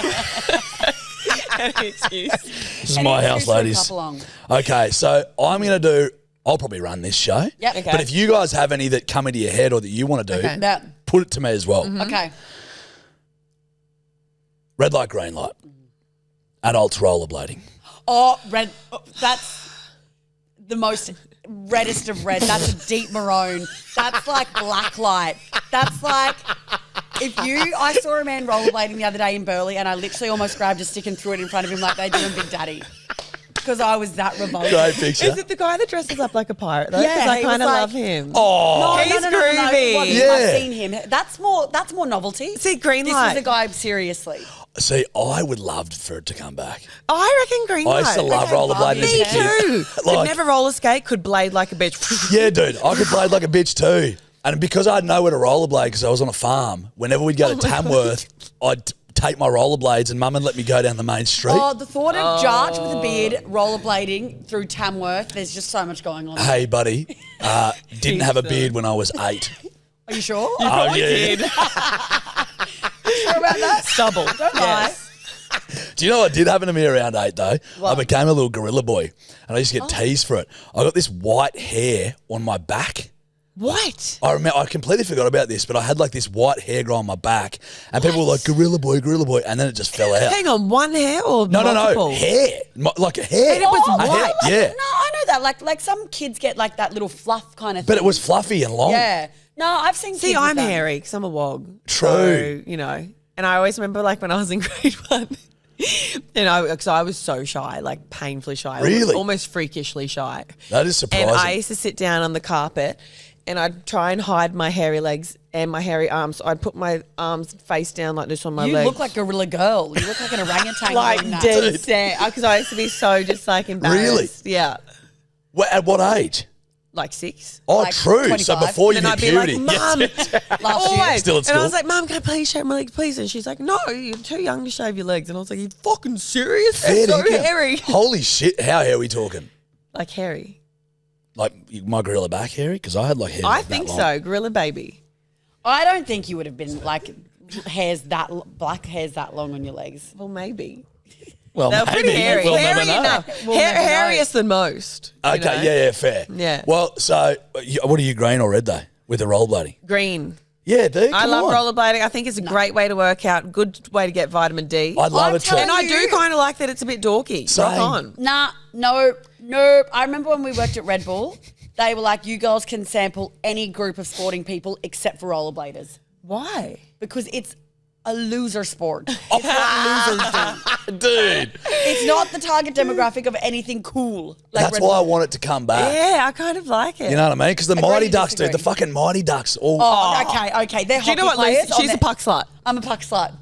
Any excuse. This is Any my house, excuse for a ladies. couple along. Okay, so I'm going to do... I'll probably run this show. Yep. Okay. But if you guys have any that come into your head or that you want to do, Okay. Yeah. put it to me as well. Okay. Red light, green light. Adults rollerblading. Oh, red. Oh, that's the most reddest of red. That's a deep maroon. That's like black light. That's like I saw a man rollerblading the other day in Burleigh, and I literally almost grabbed a stick and threw it in front of him like they do in Big Daddy, because I was that revolted. Great picture. Is it the guy that dresses up like a pirate though? Yeah, Because I he was kind of like- love him. Oh, He's groovy. What, Yeah. I've seen him. That's more novelty. See, green This light. was a guy seriously. see, I would love for it to come back. I reckon green I light. used to love Okay, rollerblading as a Me kid. too. Like- Could never roller skate. Could blade like a bitch. Yeah, dude, I could blade like a bitch too. And because I had nowhere to rollerblade because I was on a farm, whenever we'd go to Tamworth, I'd take my rollerblades and Mum would let me go down the main street. Oh, the thought of Jarch with a beard rollerblading through Tamworth, there's just so much going on. Hey, buddy, didn't have a beard when I was 8. Are you sure? Oh, yeah. Sure about that? Stubble. Don't lie. Do you know what did happen to me around 8 though? I became a little gorilla boy and I used to get teased for it. I got this white hair on my back. What? I remember, I completely forgot about this, but I had like this white hair growing on my back and people were like, gorilla boy, and then it just fell out. Hang on, one hair or No, multiple? hair. Like a hair. And it was A hair, white. yeah. No, I know that. Like some kids get like that little fluff kind of thing. But it was fluffy and long. Yeah. No, I've seen See, kids with I'm that. hairy because I'm a wog. True. So, and I always remember like when I was in grade 1, because I was so shy, like painfully shy. Really? Almost freakishly shy. That is surprising. And I used to sit down on the carpet and I'd try and hide my hairy legs and my hairy arms. So I'd put my arms face down like this on my You legs. look like Gorilla Girl. You look like an orangutan. like doing that. dead set. Because I used to be so just like embarrassed. Really? Yeah. At what age? Like 6. Oh, Like true. 25. So before you And hit I'd be like, puberty. Mum, Last year. always. Still at And I school? was like, Mum, can I please shave my legs, please? And she's like, no, you're too young to shave your legs. And I was like, you fucking serious? They're so dinkum. hairy. Holy shit. How hairy are we talking? Like hairy. Like my gorilla back hairy? Because I had like hair I that think long. so. Gorilla baby. I don't think you would have been like black hairs that long on your legs. Well, maybe. Well, They're maybe. pretty hairy. We'll hairy never know. enough. We'll never know. Hairiest than most. you Okay, know? yeah, fair. Yeah. Well, so what are you, green or red though, with the rollerblading? Green. Yeah, dude. I come love on. rollerblading. I think it's a great way to work out. Good way to get vitamin D. I'd love I'm it too. telling and I you. do kind of like that it's a bit dorky. Same. Rock on. Nah, no. I remember when we worked at Red Bull, they were like, you girls can sample any group of sporting people except for rollerbladers. Why? Because it's a loser sport. It's what losers do. Dude. It's not the target demographic of anything cool. Like That's Red why I Bull. want it to come back. Yeah, I kind of like it. You know what I mean? Because the Agree Mighty to Ducks, dude, the disagree. fucking Mighty Ducks. All, Oh, okay. They're Do you know hockey what, Lucy? players. She's a puck slut. I'm a puck slut.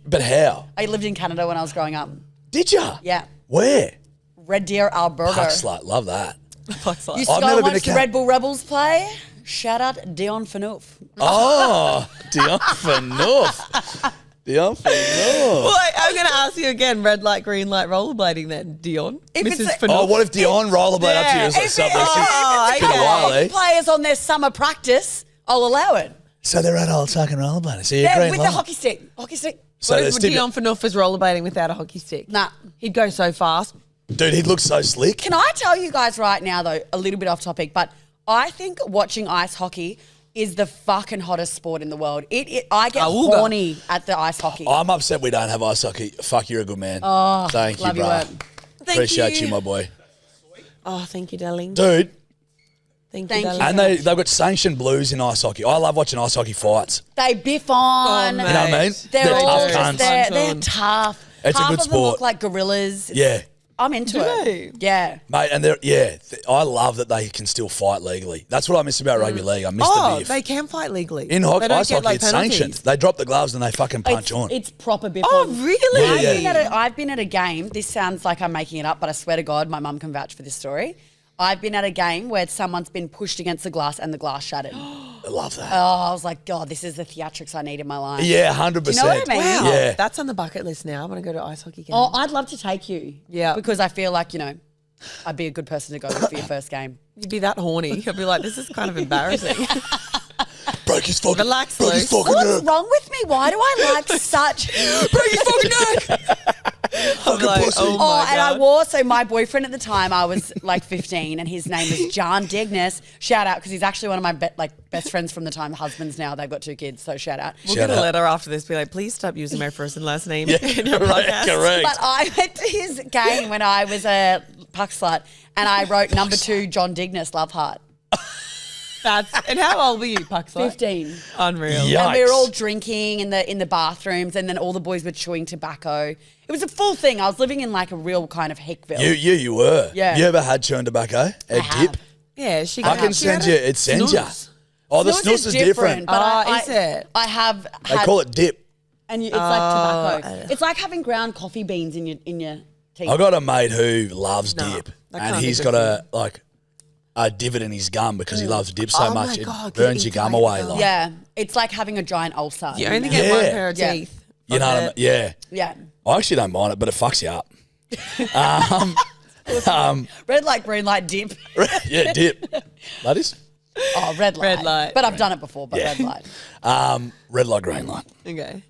But how? I lived in Canada when I was growing up. Did ya? Yeah. Where? Red Deer, Alberta. Puck slut. Love that. Puck slut. Used to I've go never and been watch to the Can- Red Bull Rebels play. Shout out Dion Phaneuf. Oh, Dion Phaneuf. Dion for North. Well, I'm going to ask you again, red light, green light, rollerblading then, Dion. If Mrs. it's Fanor. Oh, what if Dion rollerblade up to you? It's like something. If Been a while, eh? players on their summer practice, I'll allow it. So they're adults fucking rollerblading. So you're Yeah, green with light. the hockey stick. Hockey stick. So What there's if Dion Phaneuf was rollerblading without a hockey stick? Nah. He'd go so fast. Dude, he looks so slick. Can I tell you guys right now, though, a little bit off topic, but I think watching ice hockey is the fucking hottest sport in the world. I get Auga. horny at the ice hockey. I'm upset we don't have ice hockey. Fuck, you're a good man. Oh, thank you, love your bro. work. Appreciate you, my boy. Oh, thank you, darling. Dude, Thank you, you, darling. and they've got sanctioned blues in ice hockey. I love watching ice hockey fights. They biff on. Oh, You know what I mean? They're all tough just cunts. they're tough. It's a Half good of them sport. look like gorillas. Yeah. I'm into it. Yeah. Mate, and I love that they can still fight legally. That's what I miss about rugby league. I miss Oh, the biff. they can fight legally. In They don't ice get, hockey, like, it's penalties. sanctioned. They drop the gloves and they fucking punch on. It's proper biff Oh, on. really? Yeah. I've been at a game. This sounds like I'm making it up, but I swear to God, my mum can vouch for this story. I've been at a game where someone's been pushed against the glass and the glass shattered. I love that. I was like, God, this is the theatrics I need in my life. Yeah, 100%. Do you know what I mean? Wow. Yeah. That's on the bucket list now. I'm going to go to ice hockey game. Oh, I'd love to take you. Yeah. Because I feel like, I'd be a good person to go with for your first game. You'd be that horny. I'd be like, this is kind of embarrassing. Broke his fucking, Relax, broke his Luke. fucking What's neck. wrong with me? Why do I like such... Broke his fucking neck. I'm like, pussy. oh, Oh, my and I God. wore, so my boyfriend at the time, I was like 15 and his name was John Digness. Shout out, because he's actually one of my best friends from the time, husbands now, they've got 2 kids, so shout out. We'll Shout get a out. letter after this. Be like, please stop using my first and last name Yeah, in your correct, podcast. correct. But I went to his game when I was a puck slut and I wrote number 2, John Digness, love heart. And how old were you, Puxley? 15. Unreal. Yeah. And we were Yikes. all drinking in the bathrooms and then all the boys were chewing tobacco. It was a full thing. I was living in like a real kind of Hickville. You were. Yeah. You ever had chewing tobacco? A have. dip? Yeah, she I can she send had you. a It sends you. snooze. Oh, the Snooze snooze is different. But Is it? I have They had, call it dip. and it's like tobacco. It's like having ground coffee beans in your teeth. I got a mate who loves No, dip, that and can't be he's good got for a divot in his gum because he loves dip so Oh my much God, it can you burns your eat gum that away. yourself? Like, Yeah, it's like having a giant ulcer. You only know? get Yeah. one pair of Yeah. teeth. you know what I mean? Yeah. Yeah. I actually don't mind it, but it fucks you up. Red light, green light, dip. Yeah, dip. Ladies? Oh, red light. Red light. But I've done it before, but Yeah. red light. Red light, green light. Okay.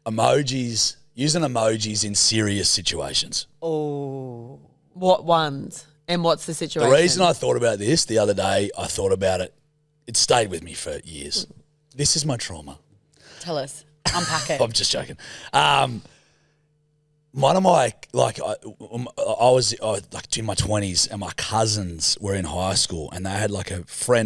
Emojis, using emojis in serious situations. What ones? And what's the The situation? reason I thought about this the other day, I thought about it. It stayed with me for years. This is my trauma. Tell us. Unpack it. I'm just joking. One of my I was like in my 20s, and my cousins were in high school, and they had like a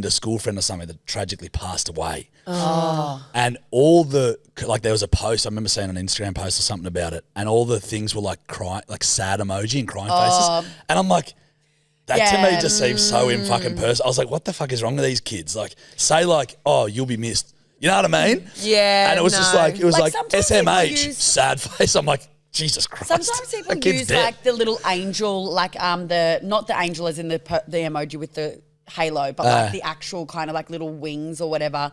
school friend or something that tragically passed away. Oh. And all there was a post I remember seeing an Instagram post or something about it, and all the things were like crying, like sad emoji and crying faces, and I'm like. That to me Yeah. just seems so fucking personal. I was like, what the fuck is wrong with these kids? Like, say like, oh, you'll be missed. You know what I mean? Yeah, And it was just no. like, it was Like, like sometimes people SMH, use- sad face. I'm like, Jesus Christ. Sometimes people That kid's use dead. like the little angel, like not the angel as in the emoji with the halo, but like the actual kind of like little wings or whatever.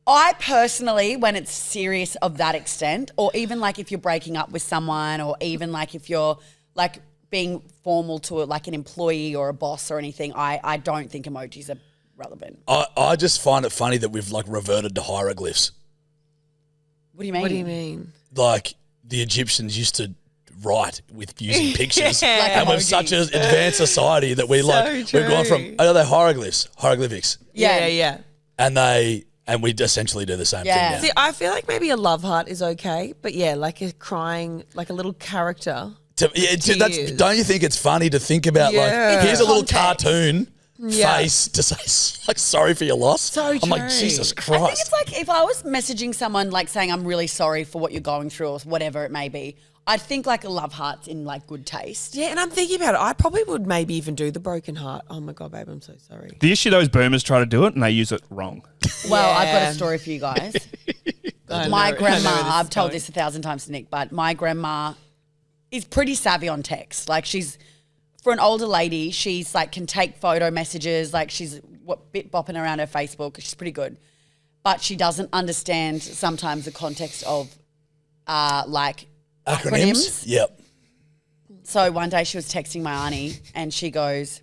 I personally, when it's serious of that extent, or even like if you're breaking up with someone, or even like if you're like being formal to like an employee or a boss or anything, I don't think emojis are relevant. I just find it funny that we've like reverted to hieroglyphs. What do you mean? What do you mean? Like the Egyptians used to write with using pictures. Yeah. Like and we're emojis. such an advanced society that we've gone true. from, they're hieroglyphics. Yeah. And we essentially do the same Yeah. thing now. See, I feel like maybe a love heart is okay, but yeah, like a crying, like a little character. That's, don't you think it's funny to think about Yeah. like here's a little Context. cartoon Yeah. face to say like sorry for your loss? So I'm like, true. Jesus I think Christ. it's like if I was messaging someone like saying I'm really sorry for what you're going through or whatever it may be, I'd think like a love heart's in like good taste. Yeah, and I'm thinking about it. I probably would maybe even do the broken heart. Oh my God, babe, I'm so sorry. The issue those boomers try to do it and they use it wrong. Well, I've got Yeah. a story for you guys. I My know- I grandma, know where this I've is told going. this 1,000 times to Nick, but my grandma is pretty savvy on text. Like she's, for an older lady, she's like can take photo messages. Like she's bit bopping around her Facebook. She's pretty good. But she doesn't understand sometimes the context of like Acronyms? Yep. So one day she was texting my auntie and she goes,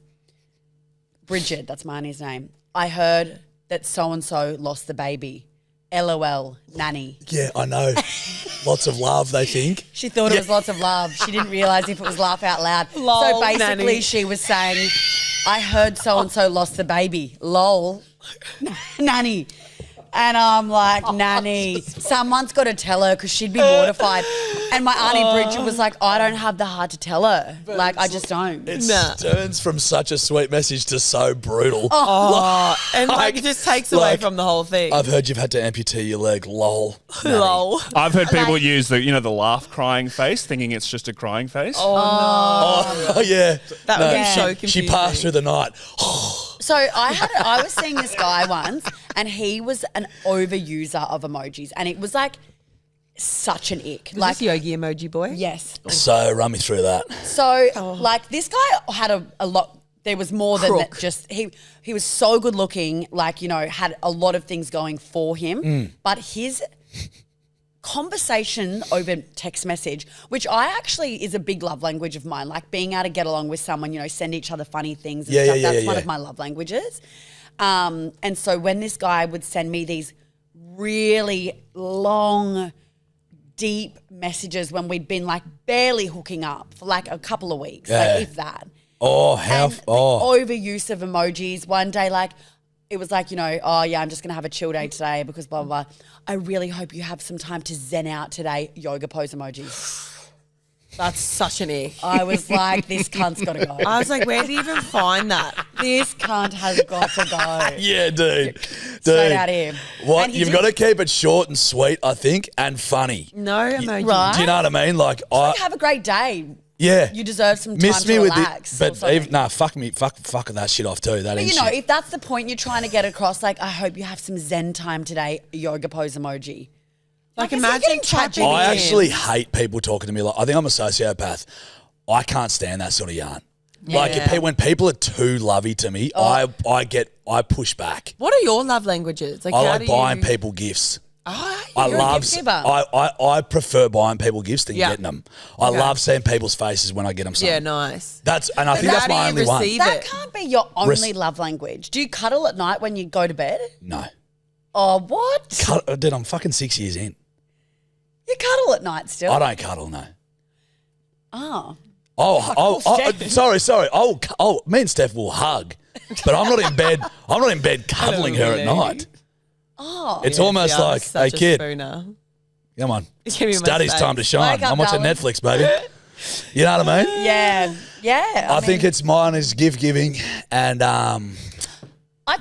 Bridget, that's my auntie's name. I heard that so-and-so lost the baby. LOL, nanny. Yeah, I know. Lots of love, they think. She thought it was lots of love. She didn't realise if it was laugh out loud. Lol, so basically nanny. she was saying, I heard so-and-so lost the baby. Lol, nanny. And I'm like, nanny, someone's got to tell her because she'd be mortified. And my auntie Bridget was like, I don't have the heart to tell her. Like, I just don't. It turns from such a sweet message to so brutal. And like it just takes away from the whole thing. I've heard you've had to amputate your leg. Lol. Lol. I've heard people use the laugh crying face, thinking it's just a crying face. Oh, yeah. That would be so confusing. She passed through the night. So I was seeing this guy once and he was an overuser of emojis and it was like such an ick. Is Like, this Yogi emoji boy? yes. So run me through that. So like this guy had a lot, there was more than that. Just he was so good looking, like, you know, had a lot of things going for him, but his conversation over text message, which I actually is a big love language of mine, like being able to get along with someone, you know, send each other funny things and stuff. That's one of my love languages. And so when this guy would send me these really long, deep messages when we'd been like barely hooking up for like a couple of weeks, like if that. Oh, how? And the overuse of emojis. One day, like, it was like, you know, oh, yeah, I'm just going to have a chill day today because blah, blah, blah. I really hope you have some time to zen out today. Yoga pose emoji. That's such an ick. I was like, this cunt's got to go. I was like, where do you even find that? This cunt has got to go. Yeah, dude. Straight out of here. What? And he You've did- got to keep it short and sweet, I think, and funny. No emoji. Right. Do you know what I mean? Like, Like, have a great day. yeah. You deserve some time Miss to me with relax. it, or but something. even, nah, fuck that shit off too. That But ain't you know, shit. if that's the point you're trying to get across, like, I hope you have some zen time today, yoga pose emoji. Like is he imagine getting typing ChatGPT? I in. actually hate people talking to me like, I think I'm a sociopath. I can't stand that sort of yarn. Like when people are too lovey to me, I push back. What are your love languages? Like, I how like do buying you... people gifts. Oh, I You're a love. gift giver. I prefer buying people gifts than Yeah. getting them. I love seeing people's faces when I get them something. yeah, nice. I think that's how do my you only one. receive That it? can't be your only love language. Do you cuddle at night when you go to bed? No, Oh, what? dude, I'm fucking 6 years in. You cuddle at night still? I don't cuddle, no. Oh. Sorry. Me and Steph will hug, but I'm not in bed. I'm not in bed cuddling her at night. Oh. It's almost Yeah, like, such hey a kid, spooner. come on, Give me it's my daddy's space. time to shine. Wake up, I'm watching darling. Netflix, baby. You know what I mean? Yeah. Yeah. I think it's mine is gift giving and I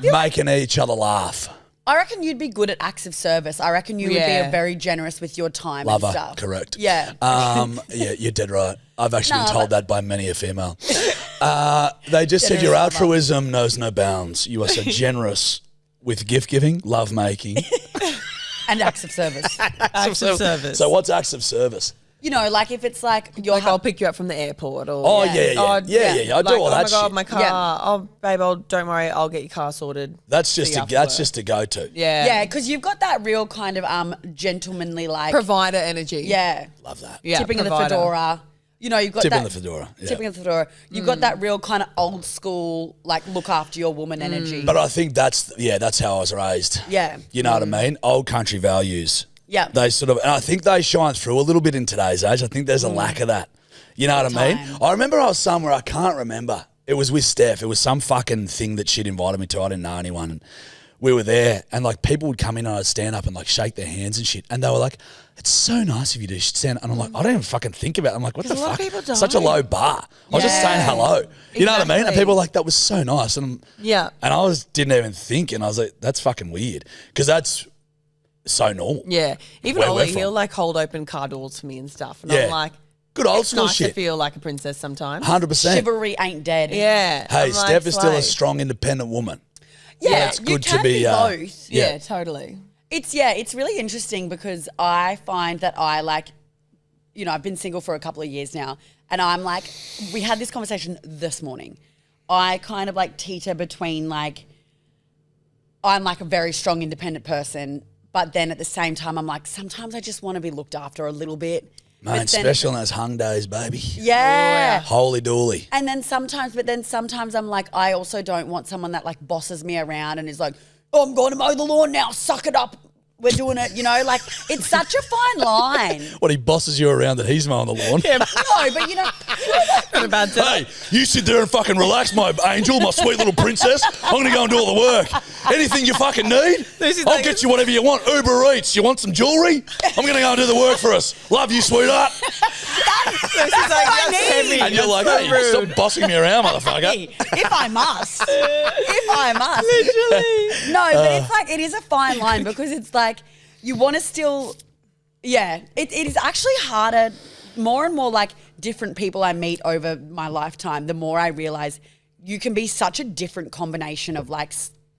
feel like, making each other laugh. I reckon you'd be good at acts of service. I reckon you would Yeah. be very generous with your time Lover, and stuff. correct. Yeah. Yeah, you're dead right. I've actually No, been told but- that by many a female. They just said your Generous lover. altruism knows no bounds. You are so generous with gift giving, love making. And acts of service. Acts of service. So what's acts of service? You know, like if it's like you're like I'll pick you up from the airport or Oh, Yeah. yeah. I do like, all oh that my God, shit. my car. Yeah. Oh, babe, don't worry, I'll get your car sorted. That's See just you a, after that's work. just a go-to. Yeah. Yeah, because you've got that real kind of gentlemanly like Provider energy. yeah, Love that. Yeah. tipping of the provider. fedora. You know, you've got Tipping that the fedora. Yeah. tipping of the fedora. You've got that real kind of old school like look after your woman energy. But I think that's how I was raised. Yeah. You know what I mean? Old country values. Yeah. They sort of, and I think they shine through a little bit in today's age. I think there's a lack of that. You know what I mean? time. I remember I was somewhere, I can't remember. It was with Steph. It was some fucking thing that she'd invited me to. I didn't know anyone. And we were there and like people would come in and I'd stand up and like shake their hands and shit. And they were like, it's so nice of you to stand. And I'm like, I don't even fucking think about it. I'm like, what the 'Cause a lot of fuck? people don't. Such a low bar. I was just Yeah. saying hello. You know what I mean? And Exactly. people were like, that was so nice. And Yeah. and I didn't even think, and I was like, that's fucking weird. Because that's so normal. Yeah. Even Where we're Ollie, from. he'll like hold open car doors for me and stuff. And Yeah. I'm like, Good old it's school nice to shit. feel like a princess sometimes. 100%. Chivalry ain't dead. Yeah. Hey, I'm like, Steph is still a slay. strong, independent woman. Yeah, it's you good to can be, both. Yeah, totally. It's really interesting because I find that I like, you know, I've been single for a couple of years now, and I'm like, we had this conversation this morning. I kind of like teeter between like, I'm like a very strong independent person, But then at the same time, I'm like, sometimes I just want to be looked after a little bit. Man, But then- especially on those hung days, baby. Yeah. Holy dooly. And then sometimes I'm like, I also don't want someone that like bosses me around and is like, oh, I'm going to mow the lawn now. Suck it up. We're doing it, like it's such a fine line. What, he bosses you around that he's mowing the lawn? No, but Not a bad day. Hey, you sit there and fucking relax, my angel, my sweet little princess. I'm going to go and do all the work. Anything you fucking need, I'll get you whatever you want. Uber Eats, you want some jewellery? I'm going to go and do the work for us. Love you, sweetheart. She's like, that's heavy. And you're like, That's hey, so rude. stop bossing me around, motherfucker. if I must. Literally. No, but it's like, it is a fine line because it's like, you want to still, it is actually harder. More and more like different people I meet over my lifetime, the more I realize you can be such a different combination of like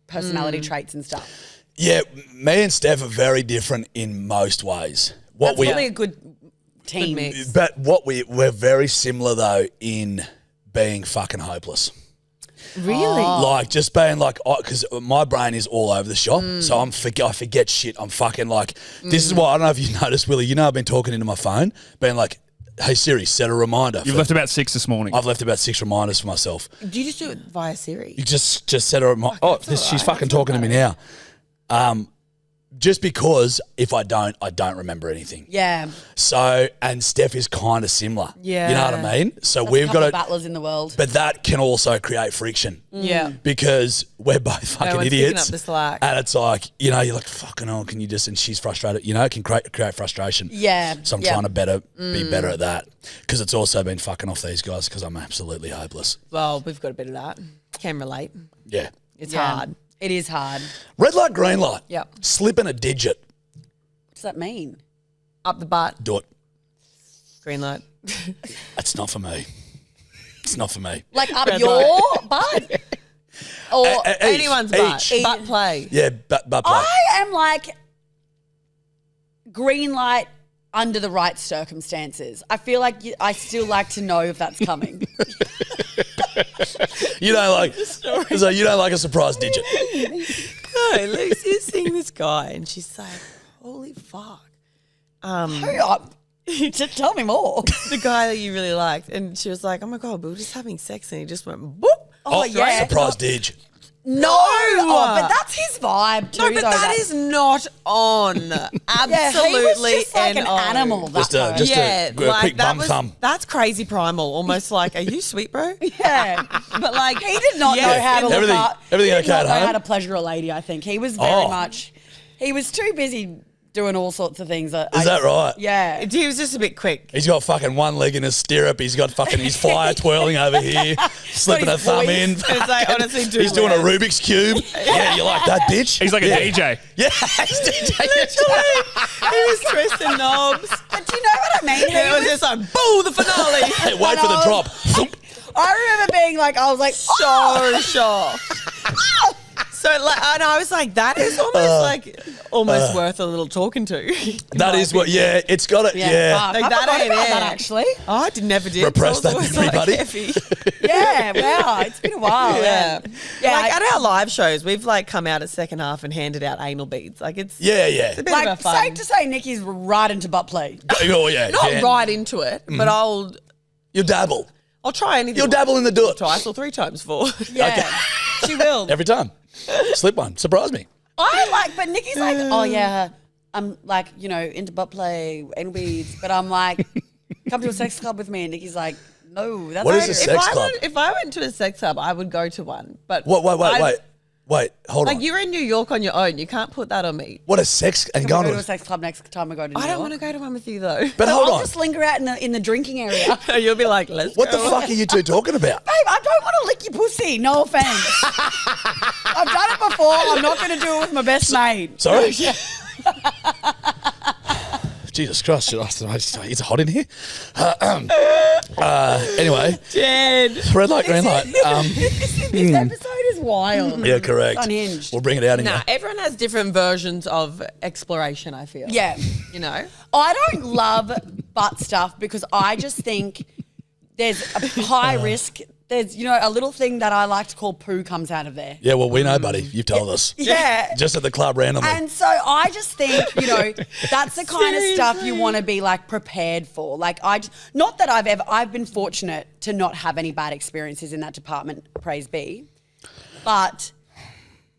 personality traits and stuff. Yeah, me and Steph are very different in most ways. That's probably a good team. mix. But we're very similar though in being fucking hopeless. Really? Like just being like, because my brain is all over the shop, so I forget shit. I'm fucking like, this is why I don't know if you noticed, Willie. I've been talking into my phone, being like, hey Siri, set a reminder. You've left about 6 this morning. I've left about 6 reminders for myself. Do you just do it via Siri? You just set a reminder. She's fucking talking to me now. Just because if I don't remember anything. Yeah. So, and Steph is kind of similar. Yeah. You know what I mean? So That's we've a got couple to, battlers in the world. but that can also create friction. Yeah. Because we're both fucking one's picking idiots. up the slack. And it's like, you're like, fucking hell, can you just, and she's frustrated, it can create frustration. Yeah. So I'm trying to be better at that. Because it's also been fucking off these guys because I'm absolutely hopeless. Well, we've got a bit of that. Can relate. Yeah. It's Yeah. hard. It is hard. Red light, green light. Yep. Slipping a digit. What does that mean? Up the butt. Do it. Green light. That's not for me. It's not for me. Like up your butt? Or Anyone's butt. Each. Butt play. Yeah, butt play. I am like green light under the right circumstances. I feel like I still like to know if that's coming. You don't like, so you don't like a surprise digit. No, Lucy's seeing this guy and she's like, holy fuck. Hurry up. Just tell me more. The guy that you really liked. And she was like, oh my God, we were just having sex. And he just went, boop. Oh, yeah. Surprise dig. No. Oh, but that's his vibe too. No, but though, that is not on. Absolutely. Yeah, he was just like an NO. animal. Just a quick bum thumb. That's crazy primal. Almost like, are you sweet, bro? Yeah. But like, He did not know how to look Everything- up. everything he did okay not at know home? how to pleasure a lady, I think. He was very Oh. much, he was too busy doing all sorts of things. Is that right? Yeah. he was just a bit quick. He's got fucking one leg in his stirrup. He's got fucking his fire twirling over here, slipping a his thumb voice. in. It's like, honestly, He's doing a Rubik's Cube. Yeah, you like that, bitch? He's like yeah. a DJ. Yeah, he's DJ. He was twisting knobs. But do you know what I mean? And it was just like, boo, the finale. Hey, wait for the drop. Thump. I remember being like, I was like, So shocked. So like, and I was like, that is almost worth a little talking to. That is what. Yeah, it's got it. Yeah. fuck, Like I that forgot ain't about it. that actually. Oh, I never did. Repress So it that was memory, always, buddy. heavy. Yeah, wow, it's been a while. Yeah. Yeah, Like I- at our live shows, we've like come out at second half and handed out anal beads. Like it's Yeah. a bit of a Like, fun. safe to say Nikki's right into butt play. Oh yeah. Not yeah. right into it, but You dabble. I'll try anything. You'll dabble in the do it twice or 3 times for. Yeah, she will. every time. Slip one. Surprise me. I like, but Nikki's like, oh yeah, I'm like, into butt play, anal beads, but I'm like, come to a sex club with me, and Nikki's like, no, that's What not is a it. sex club? If I went to a sex club, I would go to one. But Wait. Hold Like on. you're in New York on your own. You can't put that on me. What a sex and Can we going go to to. a sex club next time we go to New I York? don't want to go to one with you though. But So hold I'll on. just linger out in the drinking area. Babe, You'll be like, let's What go. the fuck are you two talking about? I don't want to lick your pussy. No offense. I've done it before. I'm not going to do it with my best mate. Sorry. Jesus Christ! It's hot in here. Anyway, Dead. red light, green light. This episode is wild. Yeah, correct. It's unhinged. We'll bring it out in Nah, here. everyone has different versions of exploration, I feel. Yeah. You know? I don't love butt stuff because I just think there's a high risk there's, a little thing that I like to call poo comes out of there. Yeah, well, we know, buddy. You've told us. Yeah. Just at the club randomly. And so I just think, that's the kind of stuff you want to be like prepared for. Like not that I've been fortunate to not have any bad experiences in that department, praise be. But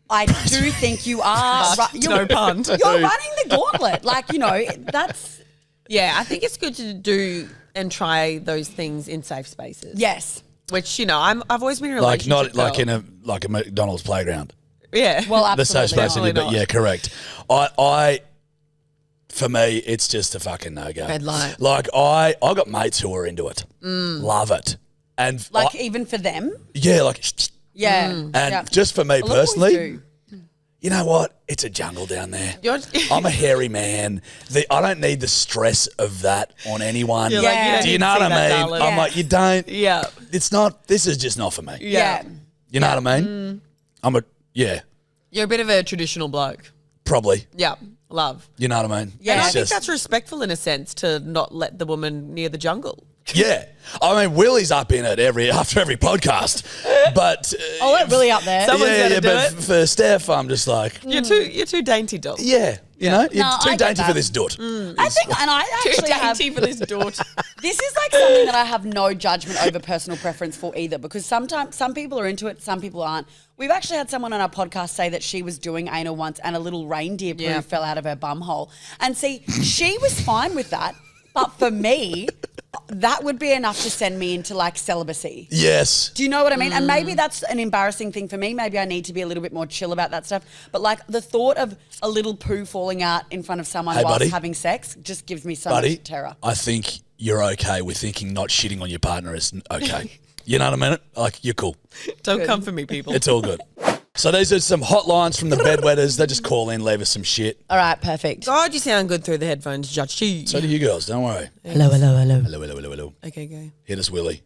I do think you are, no pun. You're running the gauntlet. Like, that's. Yeah, I think it's good to do and try those things in safe spaces. Yes. Which, I've always been a like relationship not girl. like a McDonald's playground. Yeah. Well, The safe absolutely. space, Absolutely but not. yeah, correct. I for me, it's just a fucking no-go. Red light. Like I got mates who are into it, love it, and Like even for them. yeah, like, Yeah. and Yeah. just for me A lot of boys personally, do. you know what? It's a jungle down there. You're- I'm a hairy man. I don't need the stress of that on anyone. You're like, Yeah. you Do you don't know need what to I see that, mean? darling. I'm like, you don't. Yeah. It's not. This is just not for me. Yeah. You know what I mean? Yeah, You're a bit of a traditional bloke. probably. Yeah. Love. You know what I mean? Yeah. And I It's think just- that's respectful in a sense to not let the woman near the jungle. Yeah. I mean, Willie's up in it after every podcast. But I'll let Willie up there. Someone's gotta do but it. for Steph, I'm just like, You're too dainty, doll. yeah, you know, you're No, too I get dainty for that. this doot. I think, and I Too actually have. dainty for this daughter. This is like something that I have no judgment over personal preference for either, because sometimes some people are into it, some people aren't. We've actually had someone on our podcast say that she was doing anal once and a little reindeer poo Yeah. fell out of her bum hole. And see, she was fine with that, but for me, that would be enough to send me into like celibacy. Yes. Do you know what I mean? And maybe that's an embarrassing thing for me. Maybe I need to be a little bit more chill about that stuff. But like the thought of a little poo falling out in front of someone Hey, whilst buddy. having sex just gives me so Buddy, much terror. I think you're okay with thinking not shitting on your partner is okay. You know what I mean? Like, you're cool. Don't come for me, people. It's all good. So these are some hotlines from the bedwetters. They just call in, leave us some shit. All right, perfect. God, you sound good through the headphones, Jarch. So do you girls, don't worry. Hello. Hello, hello, hello, hello. Okay, go. Hit us, Willie.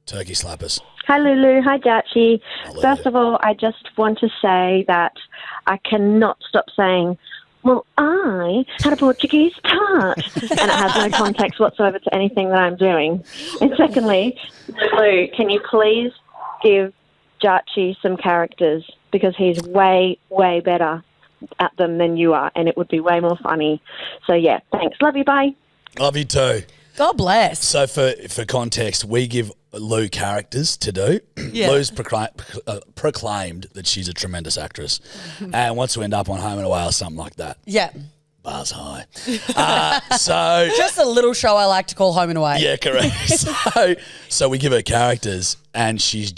Turkey slappers. Hi, Lulu. Hi, Jarchy. Hello. First of all, I just want to say that I cannot stop saying, well, I had a Portuguese tart. And it has no context whatsoever to anything that I'm doing. And secondly, Lulu, can you please give Jarchy some characters, because he's way, way better at them than you are, and it would be way more funny. So, yeah, thanks. Love you. Bye. Love you too. God bless. So for context, we give Lou characters to do. Yeah. Lou's proclaimed that she's a tremendous actress and wants to end up on Home and Away or something like that. Yeah. Bars high. So Just a little show I like to call Home and Away. yeah, correct. So we give her characters, and she's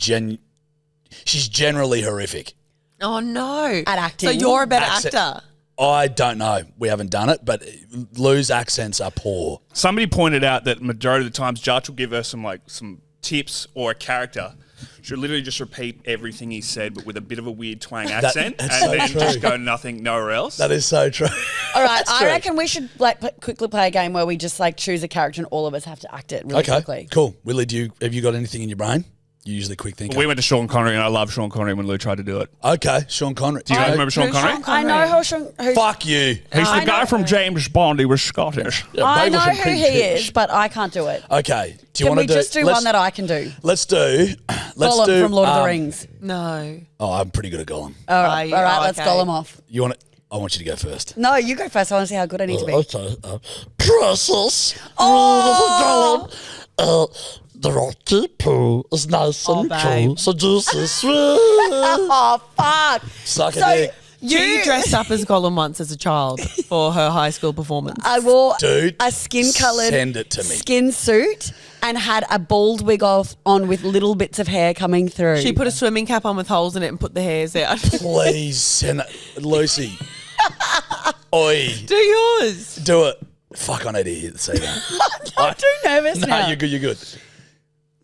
generally horrific. Oh, no. At acting. So you're a better Accent- actor. I don't know. We haven't done it, but Lou's accents are poor. Somebody pointed out that majority of the times Jarch will give her some tips or a character. She'll literally just repeat everything he said, but with a bit of a weird twang accent, that's and so then true. just go nothing, nowhere else. That is so true. All right, That's I true. reckon we should quickly play a game where we just like choose a character and all of us have to act it really Okay, quickly. cool. Willie, have you got anything in your brain? You usually quick thinker. We went to Sean Connery, and I love Sean Connery when Lou tried to do it. Okay, Sean Connery. Do you guys remember Sean Who's Connery? Sean I know who Fuck you. He's I the guy know- from James Bond. He was Scottish. Yeah, I they know were some who pink he fish. is, but I can't do it. Okay. Do you Can want we to just do one that I can do? Let's do. Gollum from Lord of the Rings. No. Oh, I'm pretty good at Gollum. All right, Oh, let's okay. Gollum off. You want to? I want you to go first. No, you go first. I want to see how good I need to be. Okay. Precious. Oh! The rocky poo is nice Oh, babe. so juicy, sweet. Oh, fuck. Suck a So, dick. You dressed up as Gollum once as a child for her high school performance. I wore Dude, a skin-coloured send it to me. skin suit and had a bald wig on with little bits of hair coming through. She put a swimming cap on with holes in it and put the hairs out. Please send it. Lucy. Oi. Do yours. Do it. Fuck, I need to see that. I'm too nervous No, now. you're good, you're good.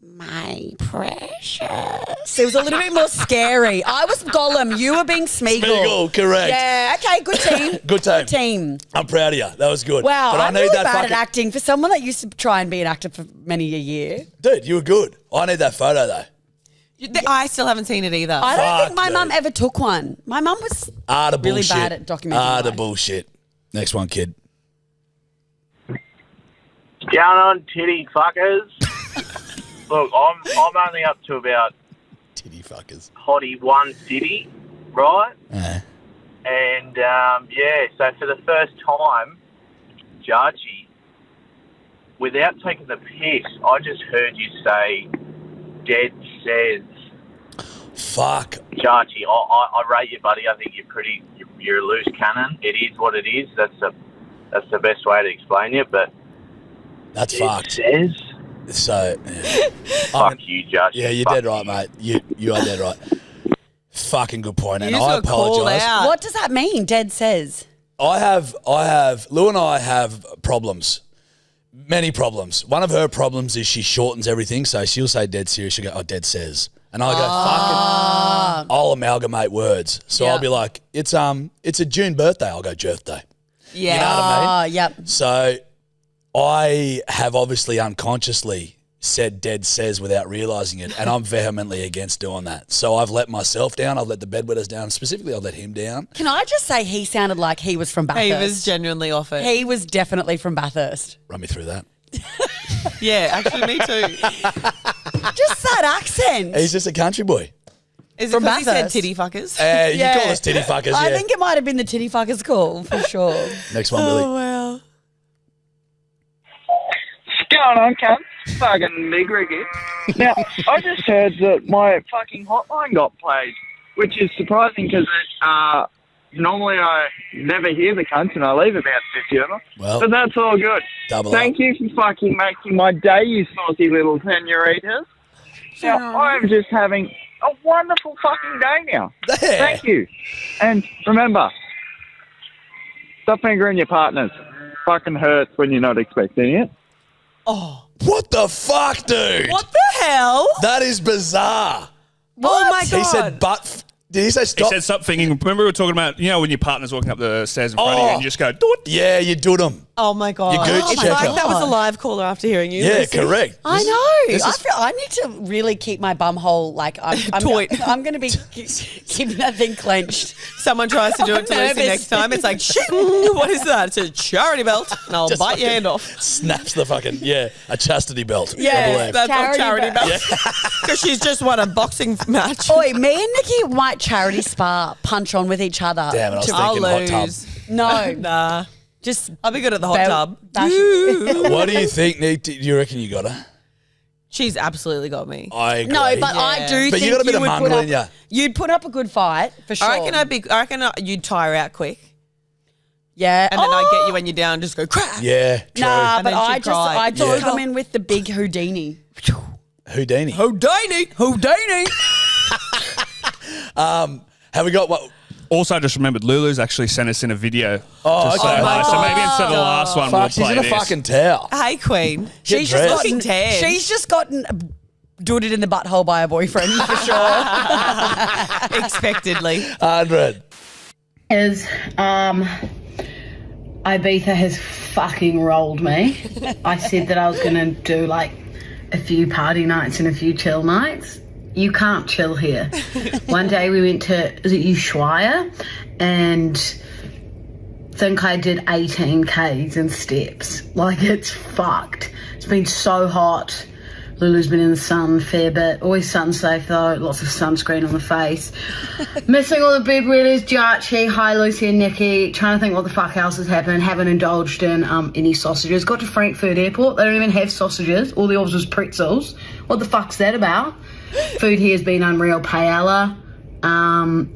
My precious. It was a little bit more scary. I was Gollum. You were being Smeagol. Smeagol, correct. Yeah, okay, good team. Good team. Good team. I'm proud of you. That was good. Wow, But I I'm need really that bad fucking... at acting. For someone that used to try and be an actor for many a year, Dude, you were good. I need that photo, though. I still haven't seen it either. I don't Fuck, think my mum dude. ever took one. My mum was The really bullshit. bad at documenting The life. bullshit. Next one, kid. Down on titty fuckers. Look, I'm only up to about Titty fuckers. Hottie 150, right? Yeah. And, so for the first time, Jarchy, without taking the piss, I just heard you say, Dead says. Fuck. Jarchy, I rate you, buddy. I think you're a loose cannon. It is what it is. That's the best way to explain it, but That's Dead fucked. says. So, Fuck you, Jarchy. yeah, you're Fuck dead right, mate. You are dead right. Fucking good point, and You just I got called apologise. out. What does that mean? Dead says. I have, Lou and I have problems. Many problems. One of her problems is she shortens everything, so she'll say dead serious, she'll go, oh, dead says. And I go, fucking, I'll amalgamate words. So Yeah. I'll be like, it's a June birthday, I'll go Jerthday. Yeah. You know what I mean? Yep. So I have obviously unconsciously said dead says without realising it, and I'm vehemently against doing that. So I've let myself down, I've let the bedwetters down, specifically I've let him down. Can I just say he sounded like he was from Bathurst? He was genuinely off it. He was definitely from Bathurst. Run me through that. Yeah, actually, me too. Just that accent. He's just a country boy. Is it From because he said Bathurst. titty fuckers? You call us titty fuckers, yeah. I think it might have been the titty fuckers call for sure. Next one, Billy. wow. What's going on, cunt? Fucking Big Ricky. Now, I just heard that my fucking hotline got played, which is surprising because normally I never hear the cunts and I leave about 50 of them. Well, But that's all good. double Thank up. you for fucking making my day, you saucy little senoritas. Now, I'm just having a wonderful fucking day now. There. Thank you. And remember, stop fingering your partners. Fucking hurts when you're not expecting it. What the fuck, dude? What the hell? That is bizarre. Oh my god. He said butt. Did he say He stop? said stop thinking. Remember we were talking about, when your partner's walking up the stairs in front of you Oh. and you just go, doot. Yeah, you do them. Oh my god. You gooch it's checker. like that was a live caller after hearing you. Yeah, Lucy. correct. I know. this I is- feel I need to really keep my bum hole like I'm Taut. going to be keeping that thing clenched. Someone tries to do it to I'm Lucy nervous. next time. It's like, shit, what is that? It's a charity belt, and I'll Just bite your fucking hand off. Snaps the fucking, a chastity belt. I Yeah, believe. That's Charity a charity belt. belt. Because she's just won a boxing match. Oi, me and Nikki might charity spa punch on with each other. Damn it, I was I'll thinking hot tub. lose. No, Nah. just I'll be good at the hot belt tub. bashing. What do you think, Nick? Do you reckon you got her? She's absolutely got me. I agree. No, but I Yeah. do But you think got a bit of would mongrel put in ya. up, you'd put up a good fight for sure. I reckon you'd tire out quick, yeah, and then I get you when you're down, and just go crack. Yeah, true. Nah, And but then I she'd just cry. I just Yeah. come in with the big Houdini. Houdini. Houdini. Have we got what? Also, I just remembered Lulu's actually sent us in a video. Oh, to say okay. hi. So maybe instead of the last one, Fuck, we'll she's play in a this. fucking towel. Hey, Queen. She's dressed. just Looking gotten tan. she's just gotten dooted in the butthole by a boyfriend for sure. Expectedly. 100. Is Ibiza has fucking rolled me. I said that I was going to do like a few party nights and a few chill nights. You can't chill here. One day we went to, is it Ushuaia? And think I did 18 Ks in steps. Like, it's fucked. It's been so hot. Lulu's been in the sun a fair bit. Always sun safe though. Lots of sunscreen on the face. Missing all the bedwetters. Jarch, hi Lucy and Nikki. Trying to think what the fuck else has happened. Haven't indulged in any sausages. Got to Frankfurt Airport. They don't even have sausages. All the orders was pretzels. What the fuck's that about? Food here has been unreal. Paella.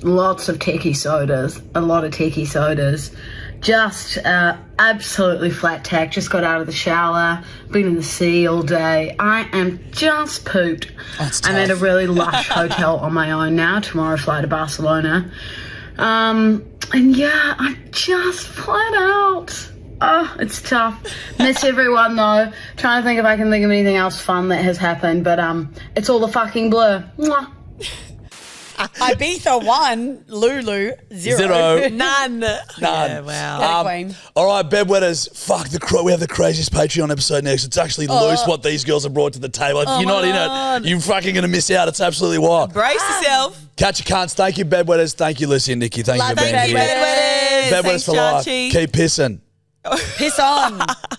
Lots of techie sodas. A lot of techie sodas. Just absolutely flat tack. Just got out of the shower. Been in the sea all day. I am just pooped. I'm at a really lush hotel on my own now. Tomorrow fly to Barcelona. And yeah, I'm just flat out. Oh, it's tough. Miss everyone though. Trying to think if I can think of anything else fun that has happened, but it's all a fucking blur. Mwah. Ibiza 1, Lulu 0. None. None. Yeah, wow. Get it, Queen. All right, bedwetters. Fuck we have the craziest Patreon episode next. It's actually loose what these girls have brought to the table. If you're not in it, you're fucking gonna miss out. It's absolutely wild. Brace yourself. Catch your cunts. Thank you, bedwetters. Thank you, Lucy and Nikki. Thank you for being Thank you, here. bedwetters. Bedwetters Thanks, for life. Jarchy. Keep pissing. Piss on.